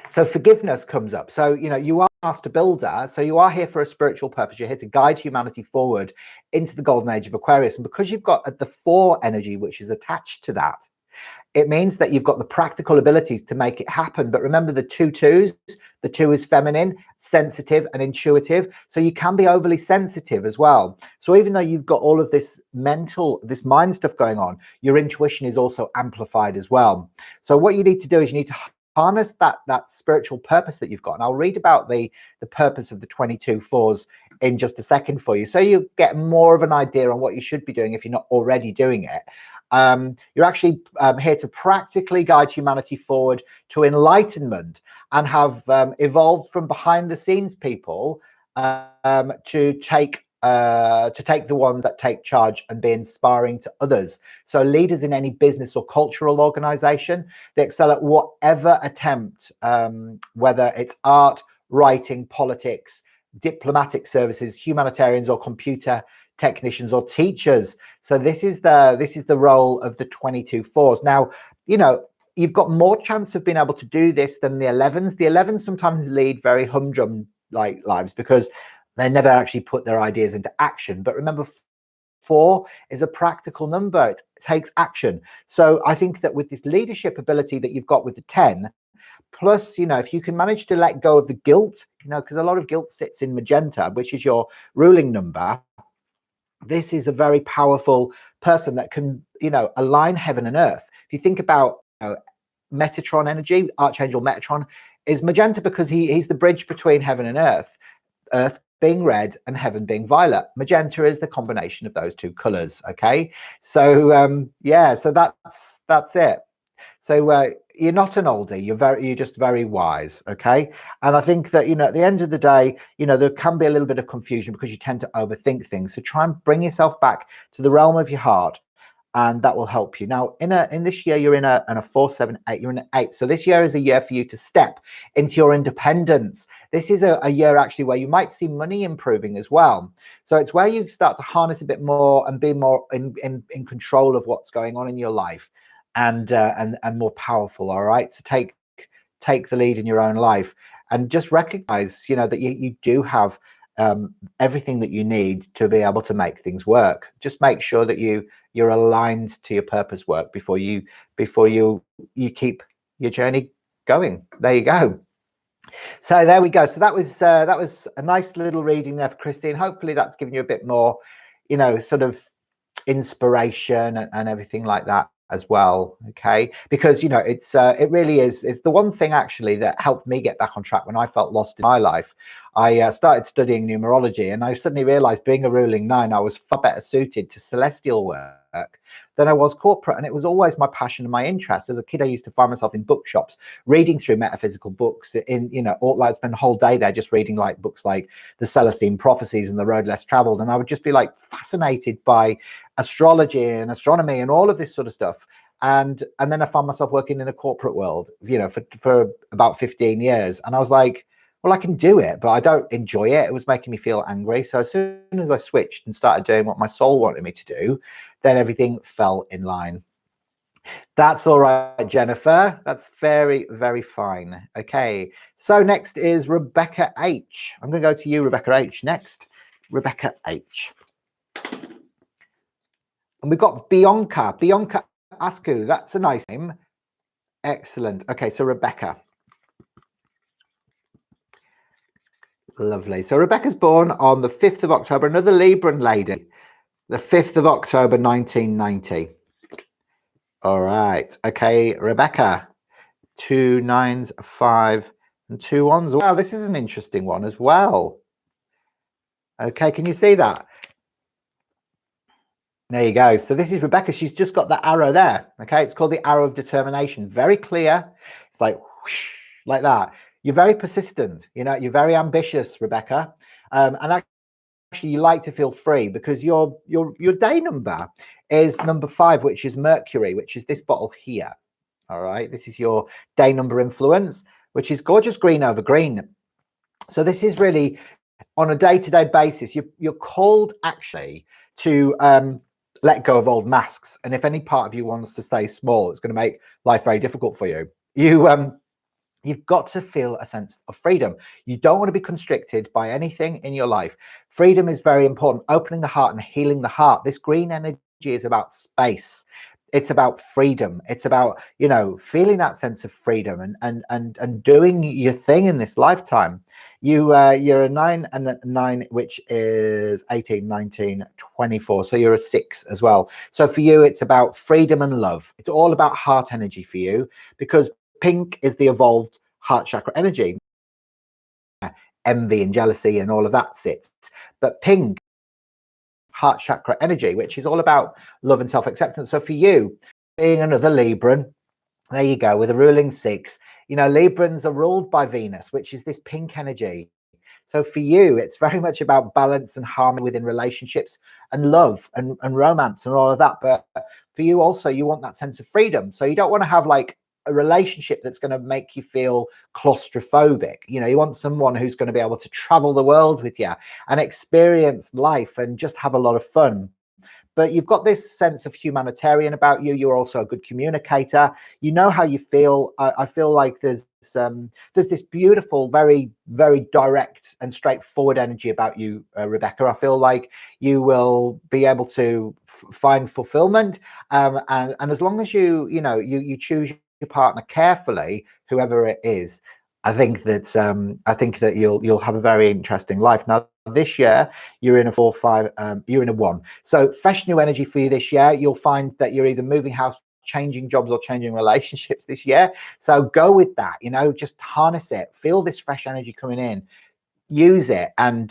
So forgiveness comes up. So, you know, you are a master builder, so you are here for a spiritual purpose. You're here to guide humanity forward into the golden age of Aquarius. And because you've got the 4 energy, which is attached to that, it means that you've got the practical abilities to make it happen. But remember, the 2 2s, the 2 is feminine, sensitive and intuitive. So you can be overly sensitive as well. So even though you've got all of this mind stuff going on, your intuition is also amplified as well. So what you need to do is you need to harness that spiritual purpose that you've got. And I'll read about the purpose of the 22 4s in just a second for you, so you get more of an idea on what you should be doing if you're not already doing it. You're actually here to practically guide humanity forward to enlightenment and have evolved from behind the scenes people to take the ones that take charge and be inspiring to others. So leaders in any business or cultural organization, they excel at whatever attempt, whether it's art, writing, politics, diplomatic services, humanitarians, or computer technicians or teachers. So this is the role of the 22 4s. Now, you know, you've got more chance of being able to do this than the 11s. The 11s sometimes lead very humdrum like lives because they never actually put their ideas into action. But remember, 4 is a practical number. It takes action. So I think that with this leadership ability that you've got with the 10, plus, you know, if you can manage to let go of the guilt, you know, because a lot of guilt sits in magenta, which is your ruling number. This is a very powerful person that can, you know, align heaven and earth. If you think about, you know, Metatron energy, Archangel Metatron is magenta because he's the bridge between heaven and earth. Earth being red and heaven being violet. Magenta is the combination of those 2 colors. Okay, so yeah, so that's it. So you're not an oldie, you're just very wise. Okay, and I think that, you know, at the end of the day, you know, there can be a little bit of confusion because you tend to overthink things. So try and bring yourself back to the realm of your heart, and that will help you. Now, in this year, you're in a 4, 7, 8. You're in an 8. So this year is a year for you to step into your independence. This is a year actually where you might see money improving as well. So it's where you start to harness a bit more and be more in control of what's going on in your life, and more powerful. All right, so take the lead in your own life, and just recognize, you know, that you do have everything that you need to be able to make things work. Just make sure that you're aligned to your purpose work before you keep your journey going. There you go. So there we go. So that was a nice little reading there for Christine. Hopefully that's given you a bit more, you know, sort of inspiration and everything like that as well. Okay, because, you know, it's it really is the one thing actually that helped me get back on track when I felt lost in my life. I started studying numerology, and I suddenly realized, being a ruling 9, I was far better suited to celestial work than I was corporate. And it was always my passion and my interest. As a kid, I used to find myself in bookshops reading through metaphysical books, in, you know, like spend a whole day there just reading like books like the Celestine Prophecies and The Road Less Traveled. And I would just be like fascinated by astrology and astronomy and all of this sort of stuff. And then I found myself working in a corporate world, you know, for about 15 years. And I was like, well, I can do it, but I don't enjoy it. It was making me feel angry. So as soon as I switched and started doing what my soul wanted me to do, then everything fell in line. That's all right, Jennifer. That's very, very fine. Okay. So next is Rebecca H. I'm going to go to you, Rebecca H, next. Rebecca H. And we've got Bianca. Bianca Asku. That's a nice name. Excellent. Okay, so Rebecca. Lovely. So Rebecca's born on the 5th of October, another Libran lady, the 5th of October, 1990. All right. Okay, Rebecca. 2 9s, 5 and 2 1s. Wow, this is an interesting one as well. Okay, can you see that? There you go. So this is Rebecca. She's just got that arrow there. Okay, it's called the arrow of determination. Very clear. It's like whoosh, like that. You're very persistent. You know, you're very ambitious, Rebecca. And actually, you like to feel free, because your day number is number 5, which is Mercury, which is this bottle here. All right, this is your day number influence, which is gorgeous green over green. So this is really, on a day-to-day basis, you're called actually to let go of old masks. And if any part of you wants to stay small, it's going to make life very difficult for you. You've got to feel a sense of freedom. You don't want to be constricted by anything in your life. Freedom is very important. Opening the heart and healing the heart. This green energy is about space. It's about freedom. It's about, you know, feeling that sense of freedom and doing your thing in this lifetime. You're a 9 and a 9, which is 18, 19, 24. So you're a 6 as well. So for you, it's about freedom and love. It's all about heart energy for you, because pink is the evolved heart chakra energy. Envy and jealousy and all of that sits. But pink, heart chakra energy, which is all about love and self-acceptance. So for you, being another Libran, there you go, with a ruling 6. You know, Librans are ruled by Venus, which is this pink energy. So for you, it's very much about balance and harmony within relationships and love and romance and all of that. But for you also, you want that sense of freedom. So you don't want to have like a relationship that's going to make you feel claustrophobic. You know, you want someone who's going to be able to travel the world with you and experience life and just have a lot of fun. But you've got this sense of humanitarian about you. You're also a good communicator. You know how you feel. I feel like there's this beautiful, very, very direct and straightforward energy about you, Rebecca. I feel like you will be able to find fulfillment. And as long as you choose your partner carefully, whoever it is, I think that you'll have a very interesting life. Now, this year you're in a 4, 5, you're in a 1. So fresh new energy for you this year. You'll find that you're either moving house, changing jobs, or changing relationships this year. So go with that, you know, just harness it, feel this fresh energy coming in, use it, and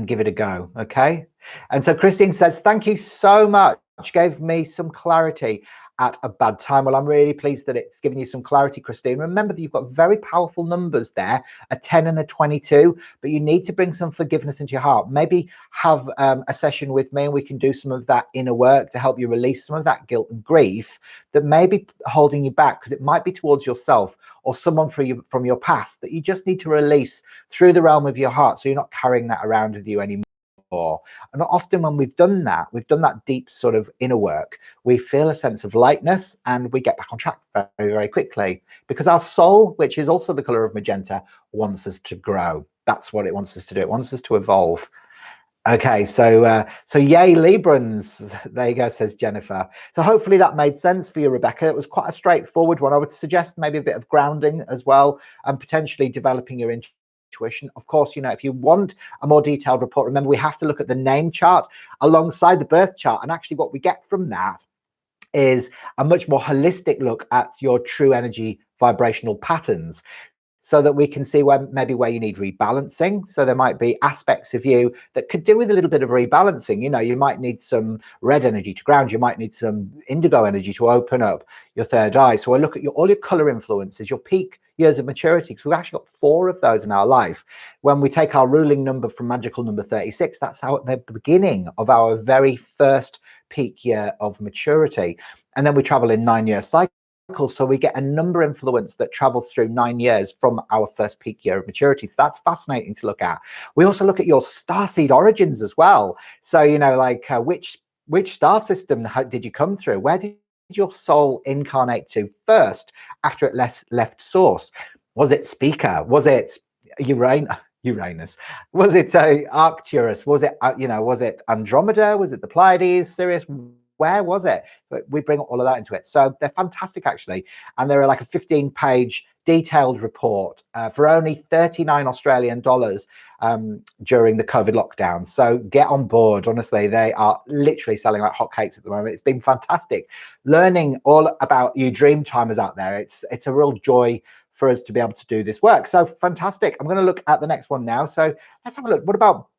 give it a go. Okay. And so Christine says, thank you so much. Gave me some clarity at a bad time. Well, I'm really pleased that it's given you some clarity, Christine. Remember that you've got very powerful numbers there, a 10 and a 22, but you need to bring some forgiveness into your heart. Maybe have a session with me and we can do some of that inner work to help you release some of that guilt and grief that may be holding you back, because it might be towards yourself or someone from your past that you just need to release through the realm of your heart, so you're not carrying that around with you anymore. And often when we've done that deep sort of inner work, we feel a sense of lightness and we get back on track very, very quickly, because our soul, which is also the color of magenta, wants us to grow. That's what it wants us to do. It wants us to evolve. Okay, so yay, Librans. There you go, says Jennifer. So hopefully that made sense for you, Rebecca. It was quite a straightforward one. I would suggest maybe a bit of grounding as well, and potentially developing your intuition. Of course, you know, if you want a more detailed report, remember we have to look at the name chart alongside the birth chart. And actually what we get from that is a much more holistic look at your true energy vibrational patterns. so that we can see where you need rebalancing. So there might be aspects of you that could do with a little bit of rebalancing. You know, you might need some red energy to ground, you might need some indigo energy to open up your third eye. So I look at all your color influences, your peak years of maturity, because we've actually got 4 of those in our life. When we take our ruling number from magical number 36, that's the beginning of our very first peak year of maturity. And then we travel in 9-year cycles. So we get a number influence that travels through 9 years from our first peak year of maturity. So that's fascinating to look at. We also look at your starseed origins as well. So, you know, like which star system did you come through? Where did your soul incarnate to first after it left source? Was it Speaker? Was it Uranus? Was it Arcturus? Was it was it Andromeda? Was it the Pleiades? Sirius? Where was it? But we bring all of that into it. So they're fantastic, actually. And they're like a 15-page detailed report for only $39 Australian during the COVID lockdown. So get on board. Honestly, they are literally selling like hotcakes at the moment. It's been fantastic learning all about you dreamtimers out there. It's a real joy for us to be able to do this work. So fantastic. I'm going to look at the next one now. So let's have a look. What about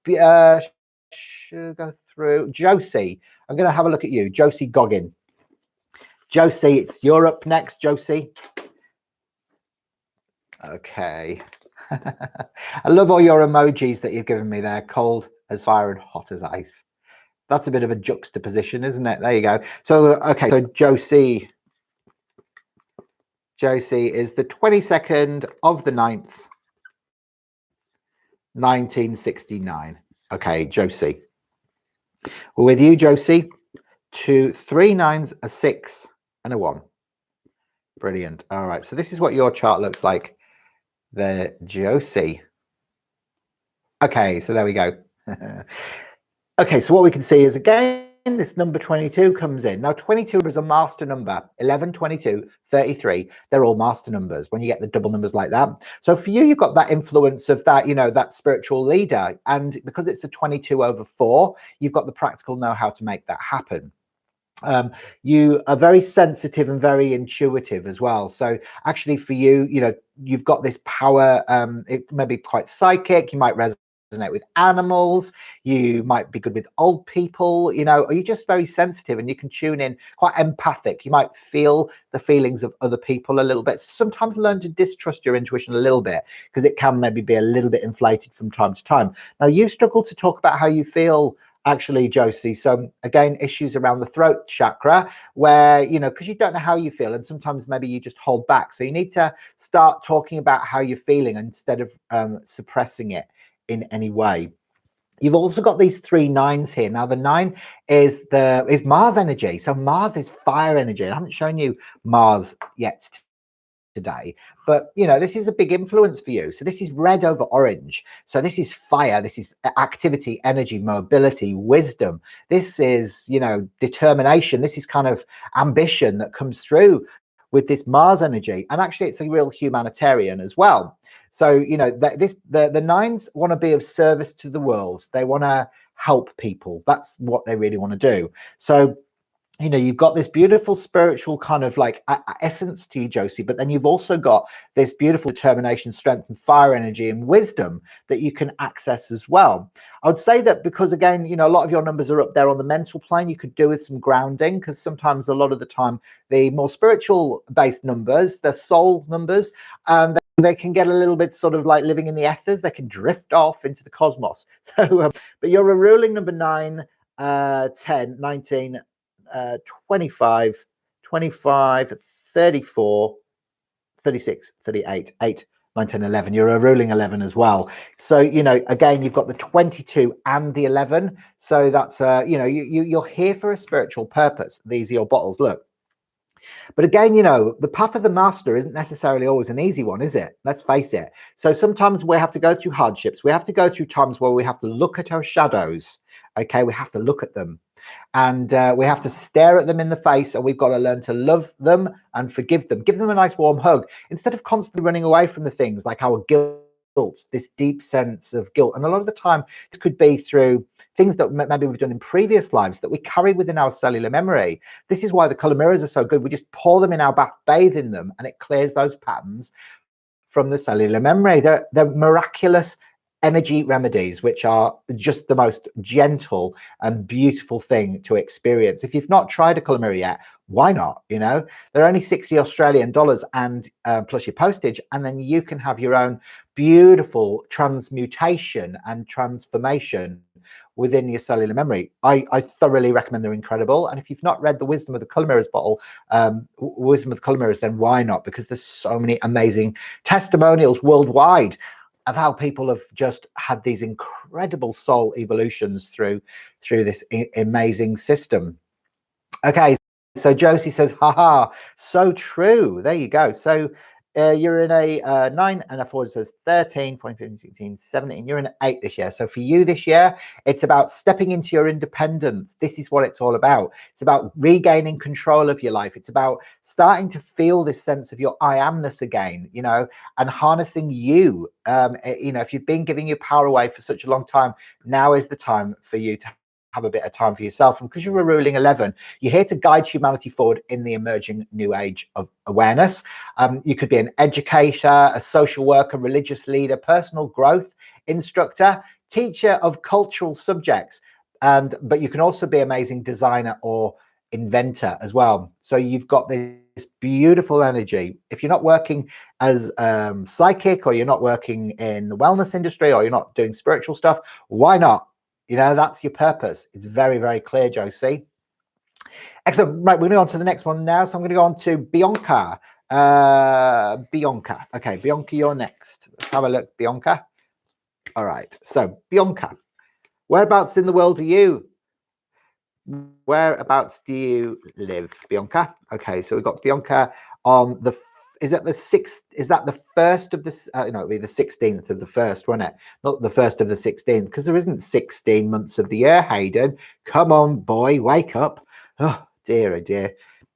should go through Josie? I'm going to have a look at you, Josie Goggin. Josie, it's you're up next, Josie. Okay. I love all your emojis that you've given me there. Cold as fire and hot as ice. That's a bit of a juxtaposition, isn't it? There you go. So, okay. So Josie is the 22nd of the 9th, 1969. Okay, Josie. We're with you, Josie. 2 3 9s, a 6 and a 1. Brilliant. All right, so this is what your chart looks like there, Josie. Okay, so there we go. Okay, so what we can see is, again, this number 22 comes in. Now, 22 is a master number. 11, 22, 33. They're all master numbers when you get the double numbers like that. So for you, you've got that influence of that, you know, that spiritual leader. And because it's a 22 over 4, you've got the practical know-how to make that happen. You are very sensitive and very intuitive as well. So actually for you, you know, you've got this power. It may be quite psychic. You might resonate with animals. You might be good with old people, you know, or you're just very sensitive and you can tune in, quite empathic. You might feel the feelings of other people a little bit. Sometimes learn to distrust your intuition a little bit because it can maybe be a little bit inflated from time to time. Now, you struggle to talk about how you feel, actually, Josie. So again, issues around the throat chakra where, you know, because you don't know how you feel and sometimes maybe you just hold back. So you need to start talking about how you're feeling instead of suppressing it in any way. You've also got these 3 9s here. Now the 9 is Mars energy. So Mars is fire energy. I haven't shown you Mars yet today, but you know, this is a big influence for you. So this is red over orange. So this is fire. This is activity, energy, mobility, wisdom. This is, you know, determination. This is kind of ambition that comes through with this Mars energy. And actually it's a real humanitarian as well. So, you know, the 9s want to be of service to the world. They want to help people. That's what they really want to do. So, you know, you've got this beautiful spiritual kind of like essence to you, Josie, but then you've also got this beautiful determination, strength and fire energy and wisdom that you can access as well. I would say that because, again, you know, a lot of your numbers are up there on the mental plane. You could do with some grounding because sometimes a lot of the time the more spiritual based numbers, the soul numbers, they can get a little bit sort of like living in the ethers. They can drift off into the cosmos. So, but you're a ruling number 9, 10, 19, 25, 25, 34, 36, 38, 8, 9, 10, 11. You're a ruling 11 as well. So, you know, again, you've got the 22 and the 11. So that's, you know, you're here for a spiritual purpose. These are your bottles. Look. But again, you know, the path of the master isn't necessarily always an easy one, is it? Let's face it. So sometimes we have to go through hardships. We have to go through times where we have to look at our shadows. Okay, we have to look at them. And we have to stare at them in the face, and we've got to learn to love them and forgive them. Give them a nice warm hug instead of constantly running away from the things like our guilt, this deep sense of guilt. And a lot of the time, this could be through things that maybe we've done in previous lives that we carry within our cellular memory. This is why the color mirrors are so good. We just pour them in our bath, bathe in them, and it clears those patterns from the cellular memory. They're miraculous energy remedies, which are just the most gentle and beautiful thing to experience. If you've not tried a colour mirror yet, why not? You know, they're only 60 Australian dollars and plus your postage, and then you can have your own beautiful transmutation and transformation within your cellular memory. I thoroughly recommend. They're incredible. And if you've not read the Wisdom of the Colour Mirrors bottle, Wisdom of the Colour Mirrors, then why not? Because there's so many amazing testimonials worldwide of how people have just had these incredible soul evolutions through this amazing system. Okay, so Josie says, haha, so true. There you go. So you're in a 9 and a 4 says 13, 14, 15, 16, 17. You're in an 8 this year. So for you this year, it's about stepping into your independence. This is what it's all about. It's about regaining control of your life. It's about starting to feel this sense of your I amness again, you know, and harnessing you. You know, if you've been giving your power away for such a long time, now is the time for you to have a bit of time for yourself. And because you're a ruling 11, you're here to guide humanity forward in the emerging new age of awareness. You could be an educator, a social worker, religious leader, personal growth instructor, teacher of cultural subjects, but you can also be amazing designer or inventor as well. So you've got this beautiful energy. If you're not working as psychic, or you're not working in the wellness industry, or you're not doing spiritual stuff, why not? You know, that's your purpose. It's very, very clear, Josie. Excellent. Right, we're going on to the next one now. So I'm going to go on to Bianca. Bianca. Okay, Bianca, you're next. Let's have a look, Bianca. All right. So, Bianca, whereabouts in the world are you? Whereabouts do you live, Bianca? Okay, so we've got Bianca on the... Is that the 6th? Is that the 1st of this? No, it'll be the 16th of the 1st, won't it? Not the 1st of the 16th, because there isn't 16 months of the year, Hayden. Come on, boy, wake up. Oh, dear, oh, dear.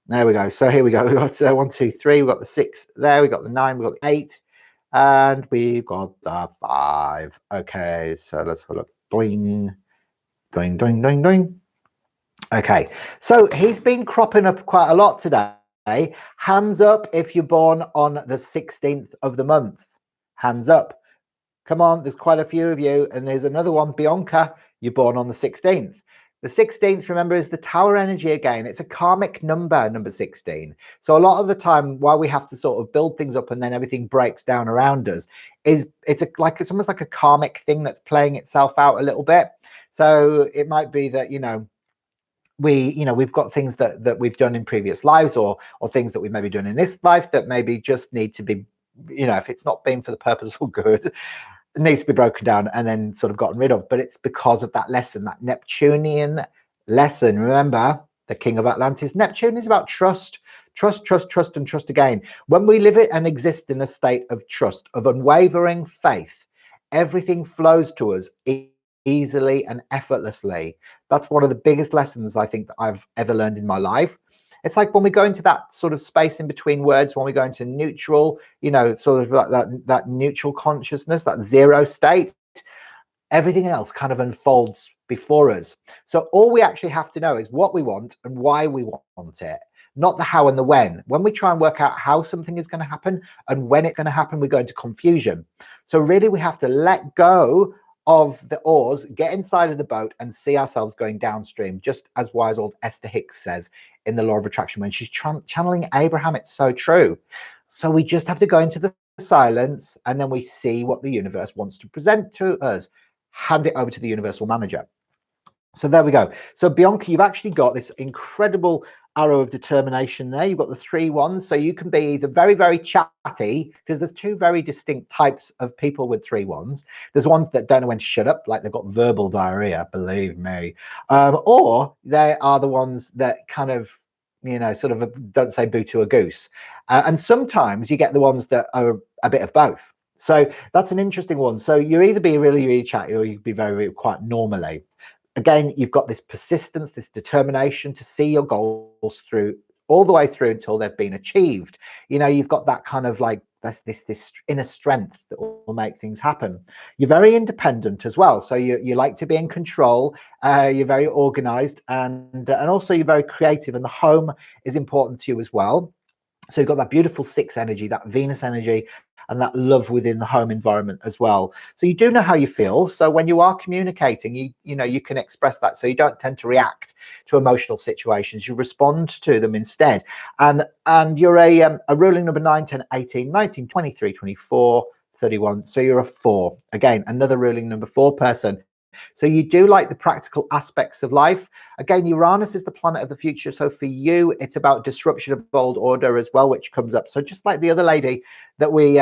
There we go. So here we go. We've got 1, 2, 3. We've got the 6 there. We've got the 9. We've got the 8. And we've got the 5. Okay, so let's have a look. Doing, doing, doing, doing, doing. Okay, so he's been cropping up quite a lot today. Hands up if you're born on the 16th of the month. Hands up. Come on, there's quite a few of you. And there's another one, Bianca, you're born on the 16th. The 16th, remember, is the tower energy again. It's a karmic number, number 16. So a lot of the time, while we have to sort of build things up and then everything breaks down around us, it's almost like a karmic thing that's playing itself out a little bit. So it might be that, you know, we've got things that we've done in previous lives, or things that we may be doing in this life that maybe just need to be, you know, if it's not been for the purpose of good, it needs to be broken down and then sort of gotten rid of. But it's because of that lesson, that Neptunian lesson. Remember, the king of Atlantis, Neptune is about trust, trust, trust, trust, and trust again. When we live it and exist in a state of trust, of unwavering faith, everything flows to us easily and effortlessly. That's one of the biggest lessons I think that I've ever learned in my life. It's like when we go into that sort of space in between words, when we go into neutral, you know, sort of that neutral consciousness, that zero state, everything else kind of unfolds before us. So all we actually have to know is what we want and why we want it, not the how and the when. When we try and work out how something is going to happen and when it's going to happen, we go into confusion. So really we have to let go of the oars, get inside of the boat and see ourselves going downstream, just as wise old Esther Hicks says in the Law of Attraction when she's channeling Abraham. It's so true. So we just have to go into the silence and then we see what the universe wants to present to us. Hand it over to the universal manager. So there we go. So Bianca, you've actually got this incredible arrow of determination there. You've got the 3 wands, so you can be either very, very chatty, because there's 2 very distinct types of people with 3 wands. There's ones that don't know when to shut up, like they've got verbal diarrhea, believe me, or they are the ones that kind of, you know, sort of don't say boo to a goose. And sometimes you get the ones that are a bit of both. So that's an interesting one. So you either be really, really chatty, or you can be very, very quiet normally. Again, you've got this persistence, this determination to see your goals through, all the way through until they've been achieved. You know, you've got that kind of like this inner strength that will make things happen. You're very independent as well. So you like to be in control. You're very organized, and also you're very creative, and the home is important to you as well. So you've got that beautiful 6 energy, that Venus energy, and that love within the home environment as well. So you do know how you feel. So when you are communicating, you know, you can express that. So you don't tend to react to emotional situations. You respond to them instead. And you're a ruling number 9, 10, 18, 19, 23, 24, 31. So you're a 4. Again, another ruling number 4 person. So you do like the practical aspects of life. Again, Uranus is the planet of the future. So for you, it's about disruption of old order as well, which comes up. So just like the other lady that we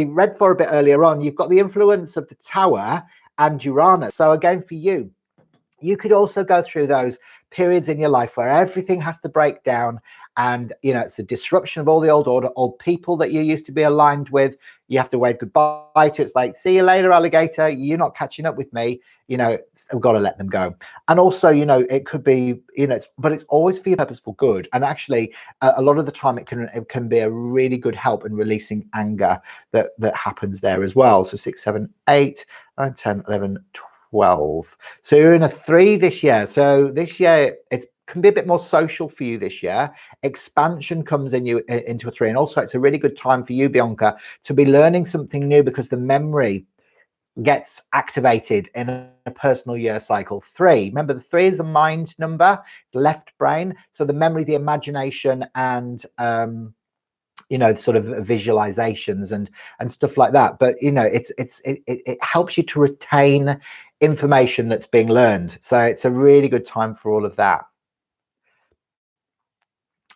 read for a bit earlier on, you've got the influence of the Tower and Uranus. So again, for you, you could also go through those periods in your life where everything has to break down, and you know, it's a disruption of all the old order, old people that you used to be aligned with. You have to wave goodbye to. It's like, see you later, alligator, you're not catching up with me. You know, I've got to let them go. And also, you know, it could be, you know, but it's always for your purposeful good. And actually, a lot of the time, it can be a really good help in releasing anger that happens there as well. So 6, 7, 8, 9, 10, 11, 12. So you're in a 3 this year. So this year it can be a bit more social for you this year. Expansion comes into a 3, and also it's a really good time for you, Bianca, to be learning something new, because the memory gets activated in a personal year cycle. 3, remember, the 3 is a mind number, it's left brain. So the memory, the imagination, and you know, sort of visualizations and stuff like that. But you know, it helps you to retain information that's being learned. So it's a really good time for all of that.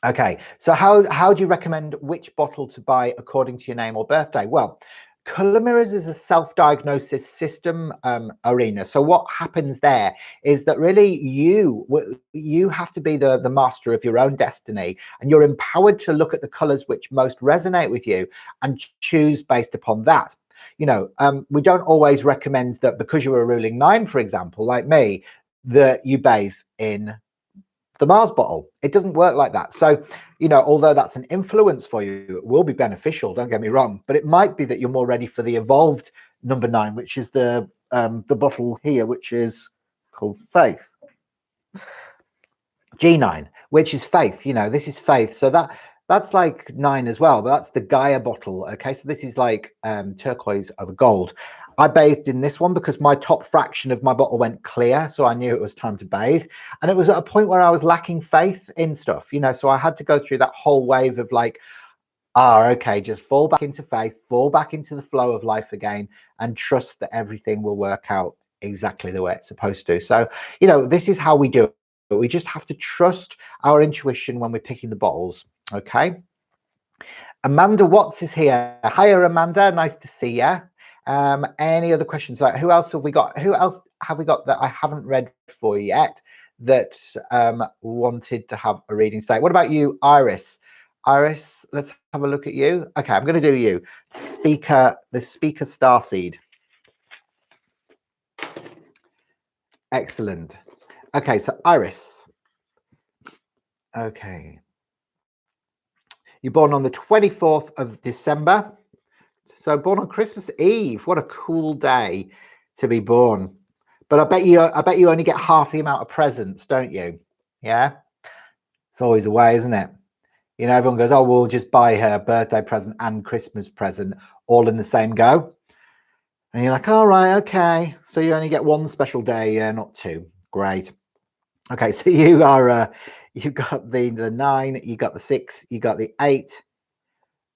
Okay, so how do you recommend which bottle to buy according to your name or birthday? Well, Color Mirrors is a self-diagnosis system arena. So what happens there is that really you have to be the master of your own destiny, and you're empowered to look at the colors which most resonate with you and choose based upon that. You know, we don't always recommend that because you're a ruling 9, for example, like me, that you bathe in the Mars bottle. It doesn't work like that. So, you know, although that's an influence for you, it will be beneficial, don't get me wrong, but it might be that you're more ready for the evolved number 9, which is the bottle here, which is called Faith. G9, which is faith. You know, this is faith. So that's like 9 as well, but that's the Gaia bottle. Okay, so this is like turquoise over gold. I bathed in this one because my top fraction of my bottle went clear, so I knew it was time to bathe. And it was at a point where I was lacking faith in stuff, you know, so I had to go through that whole wave of like, okay, just fall back into faith, fall back into the flow of life again, and trust that everything will work out exactly the way it's supposed to. So, you know, this is how we do it. But we just have to trust our intuition when we're picking the bottles. Okay. Amanda Watts is here. Hiya, Amanda. Nice to see you. Any other questions? Like, who else have we got? Who else have we got that I haven't read for yet that wanted to have a reading today? What about you, Iris? Iris, let's have a look at you. Okay, I'm going to do you. The speaker Starseed. Excellent. Okay, so Iris. Okay. You're born on the 24th of December. So born on Christmas Eve. What a cool day to be born. But I bet you only get half the amount of presents, don't you? Yeah. It's always a way, isn't it? You know, everyone goes, oh, we'll just buy her a birthday present and Christmas present all in the same go. And you're like, all right, okay. So you only get one special day, yeah, not 2. Great. Okay, so you are you've got the 9, you got the 6, you got the 8,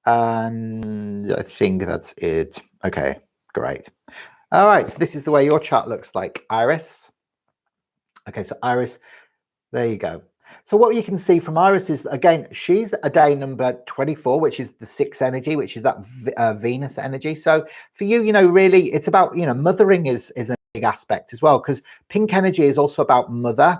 and I think that's it. Okay, great. All right, so this is the way your chart looks like, Iris. Okay, so Iris, there you go. So what you can see from Iris is, again, she's a day number 24, which is the 6 energy, which is that Venus energy. So for you, you know, really, it's about, you know, mothering is a big aspect as well, because pink energy is also about mother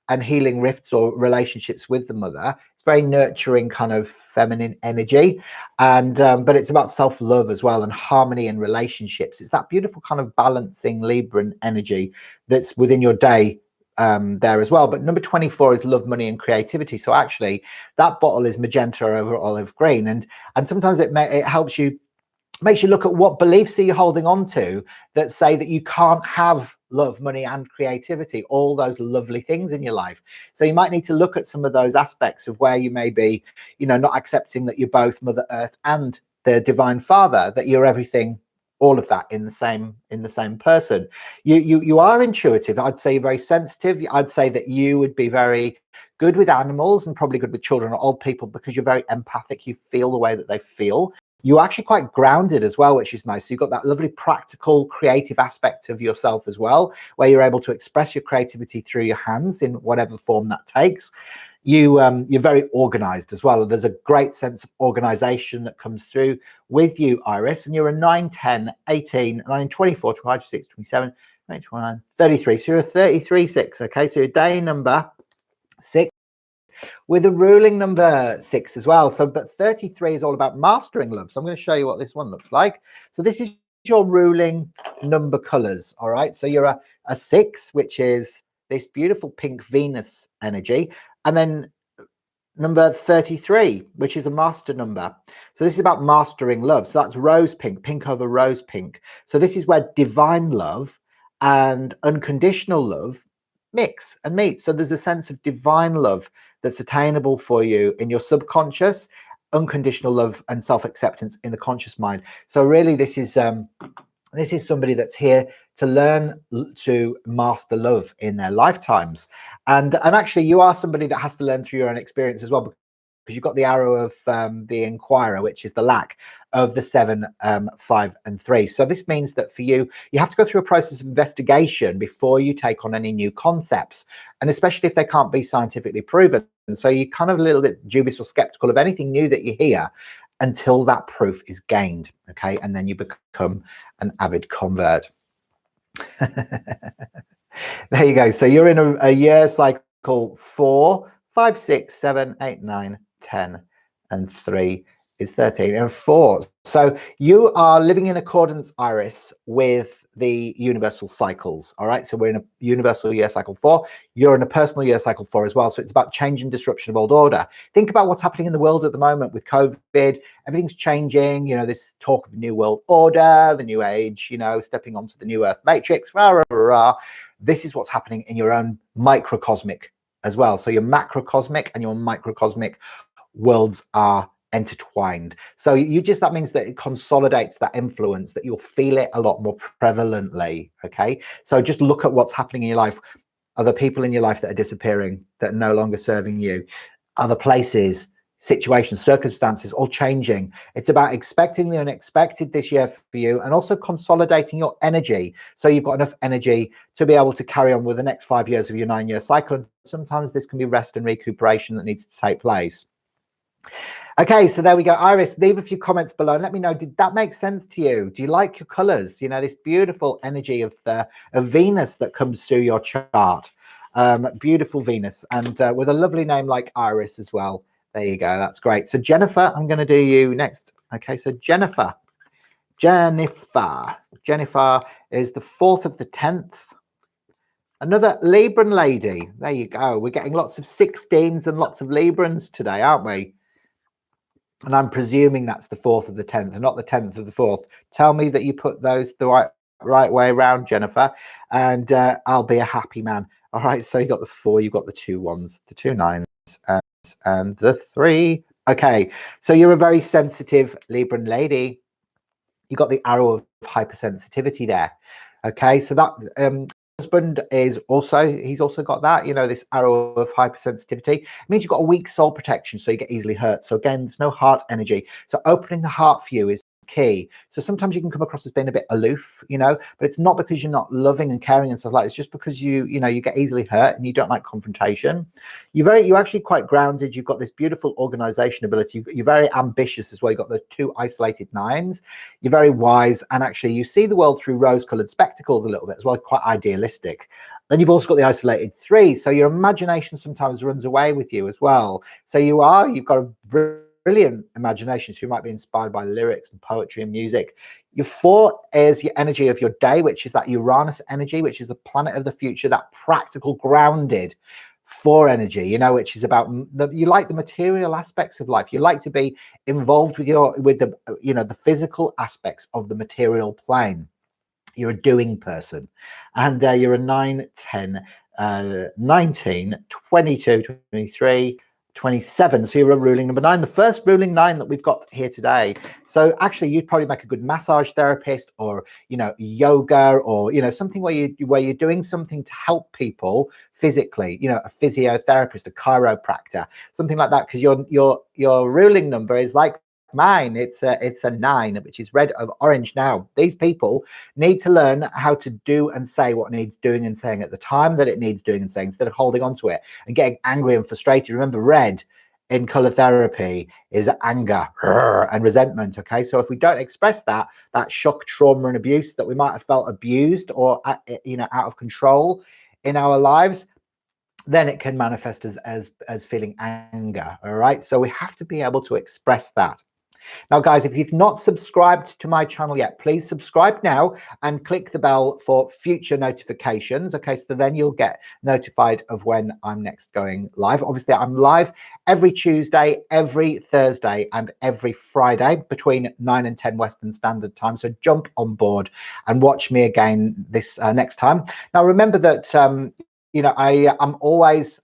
and healing rifts or relationships with the mother. It's very nurturing kind of feminine energy, and but it's about self-love as well, and harmony in relationships. It's that beautiful kind of balancing Libran energy that's within your day there as well. But number 24 is love, money, and creativity. So actually that bottle is magenta over olive green, and sometimes it helps you makes you look at what beliefs are you holding on to that say that you can't have love, money, and creativity, all those lovely things in your life. So you might need to look at some of those aspects of where you may be, you know, not accepting that you're both Mother Earth and the Divine Father, that you're everything, all of that in the same person. You are intuitive. I'd say you're very sensitive. I'd say that you would be very good with animals and probably good with children or old people because you're very empathic. You feel the way that they feel. You're actually quite grounded as well, which is nice. So you've got that lovely practical, creative aspect of yourself as well, where you're able to express your creativity through your hands in whatever form that takes. You're very organized as well. There's a great sense of organization that comes through with you, Iris. And you're a 9, 10, 18, 9, 24, 25, 26, 27, 29, 33. So you're a 33, 6. Okay, so your day number 6. With a ruling number 6 as well. So, but 33 is all about mastering love. So I'm going to show you what this one looks like. So this is your ruling number colors. All right. So you're a 6, which is this beautiful pink Venus energy. And then number 33, which is a master number. So this is about mastering love. So that's rose pink, pink over rose pink. So this is where divine love and unconditional love mix and meet. So there's a sense of divine love that's attainable for you in your subconscious, unconditional love and self-acceptance in the conscious mind. So really this is somebody that's here to learn to master love in their lifetimes. And actually you are somebody that has to learn through your own experience as well, because you've got the arrow of the inquirer, which is the lack of the 7, 5, and 3. So this means that for you, you have to go through a process of investigation before you take on any new concepts, and especially if they can't be scientifically proven. And so you're kind of a little bit dubious or skeptical of anything new that you hear until that proof is gained. Okay, and then you become an avid convert. There you go. So you're in a year cycle 4, 5, 6, 7, 8, 9, 10, and 3 is 13, and 4. So you are living in accordance, Iris, with the universal cycles. All right. So we're in a universal year cycle 4. You're in a personal year cycle 4 as well. So it's about change and disruption of old order. Think about what's happening in the world at the moment with COVID. Everything's changing. You know, this talk of new world order, the new age, you know, stepping onto the new earth matrix. Rah, rah, rah. This is what's happening in your own microcosmic as well. So your macrocosmic and your microcosmic worlds are intertwined. So that means that it consolidates that influence, that you'll feel it a lot more prevalently. Okay, so just look at what's happening in your life. Are there people in your life that are disappearing, that are no longer serving you? Other places, situations, circumstances all changing. It's about expecting the unexpected this year for you, and also consolidating your energy, so you've got enough energy to be able to carry on with the next 5 years of your 9-year cycle. Sometimes this can be rest and recuperation that needs to take place. Okay, so there we go. Iris, leave a few comments below and let me know, did that make sense to you? Do you like your colors? You know, this beautiful energy of Venus that comes through your chart. Beautiful Venus, and with a lovely name like Iris as well. There you go. That's great. So Jennifer, I'm going to do you next. Okay, so Jennifer is the 4th of the 10th. Another Libran lady. There you go. We're getting lots of 16s and lots of Librans today, aren't we? And I'm presuming that's the 4th of the 10th and not the 10th of the 4th. Tell me that you put those the right way around, Jennifer, and I'll be a happy man. All right, so you got the 4, you've got the 2 1s, the 2 9s, and the 3. Okay, so you're a very sensitive Libran lady. You got the arrow of hypersensitivity there. Okay, so that husband is he's also got that, you know, this arrow of hypersensitivity. It means you've got a weak soul protection, so you get easily hurt. So again, there's no heart energy. So opening the heart for you is key. So sometimes you can come across as being a bit aloof, you know, but it's not because you're not loving and caring and stuff like that. It's just because you get easily hurt and you don't like confrontation. You're actually quite grounded. You've got this beautiful organization ability. You're very ambitious as well. You've got the 2 isolated 9s. You're very wise, and actually you see the world through rose-colored spectacles a little bit as well, quite idealistic. Then you've also got the isolated 3, so your imagination sometimes runs away with you as well. So you've got a brilliant imagination, so you might be inspired by lyrics and poetry and music. Your 4 is your energy of your day, which is that Uranus energy, which is the planet of the future, that practical, grounded 4 energy, you know, which is about you like the material aspects of life. You like to be involved with the you know, the physical aspects of the material plane. You're a doing person, and you're a 9, 10, 19, 22, 23, 27. So you're a ruling number 9, the first ruling 9 that we've got here today. So actually you'd probably make a good massage therapist, or, you know, yoga, or, you know, something where you're doing something to help people physically, you know, a physiotherapist, a chiropractor, something like that, because your ruling number is like mine. It's a 9, which is red of orange. Now these people need to learn how to do and say what needs doing and saying at the time that it needs doing and saying, instead of holding on to it and getting angry and frustrated. Remember, red in color therapy is anger and resentment. Okay, so if we don't express that shock, trauma, and abuse that we might have felt abused or, you know, out of control in our lives, then it can manifest as feeling anger. All right, so we have to be able to express that. Now, guys, if you've not subscribed to my channel yet, please subscribe now and click the bell for future notifications. Okay, so then you'll get notified of when I'm next going live. Obviously, I'm live every Tuesday, every Thursday, and every Friday between 9 and 10 Western Standard Time. So jump on board and watch me again this next time. Now, remember that you know, I'm always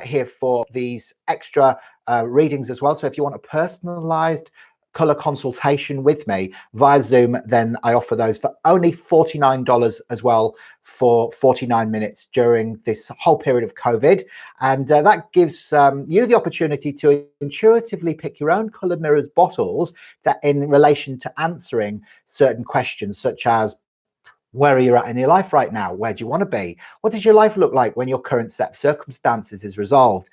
here for these extra readings as well. So if you want a personalized color consultation with me via Zoom, then I offer those for only $49 as well, for 49 minutes during this whole period of COVID. And that gives you the opportunity to intuitively pick your own color mirrors bottles in relation to answering certain questions, such as, where are you at in your life right now? Where do you want to be? What does your life look like when your current set of circumstances is resolved?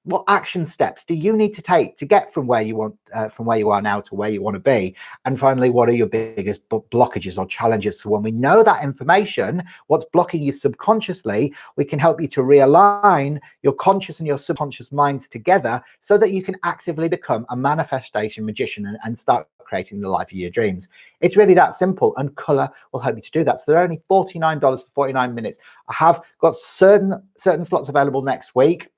What action steps do you need to take to get from where you are now to where you want to be? And finally, what are your biggest blockages or challenges? So when we know that information, what's blocking you subconsciously, we can help you to realign your conscious and your subconscious minds together so that you can actively become a manifestation magician and start creating the life of your dreams. It's really that simple, and color will help you to do that. So they're only $49 for 49 minutes. I have got certain slots available next week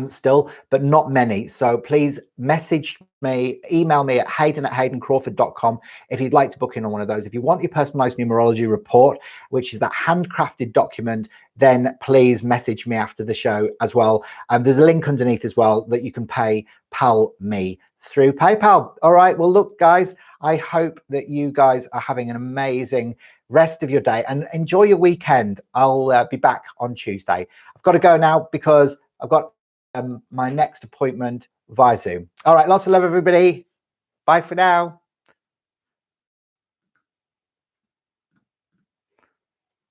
still, but not many. So please message me, email me at hayden@haydencrawford.com if you'd like to book in on one of those. If you want your personalized numerology report, which is that handcrafted document, then please message me after the show as well. There's a link underneath as well that you can PayPal me through PayPal. All right, well, look, guys, I hope that you guys are having an amazing rest of your day and enjoy your weekend. I'll be back on Tuesday. I've got to go now because I've got my next appointment via Zoom. All right, lots of love, everybody. Bye for now.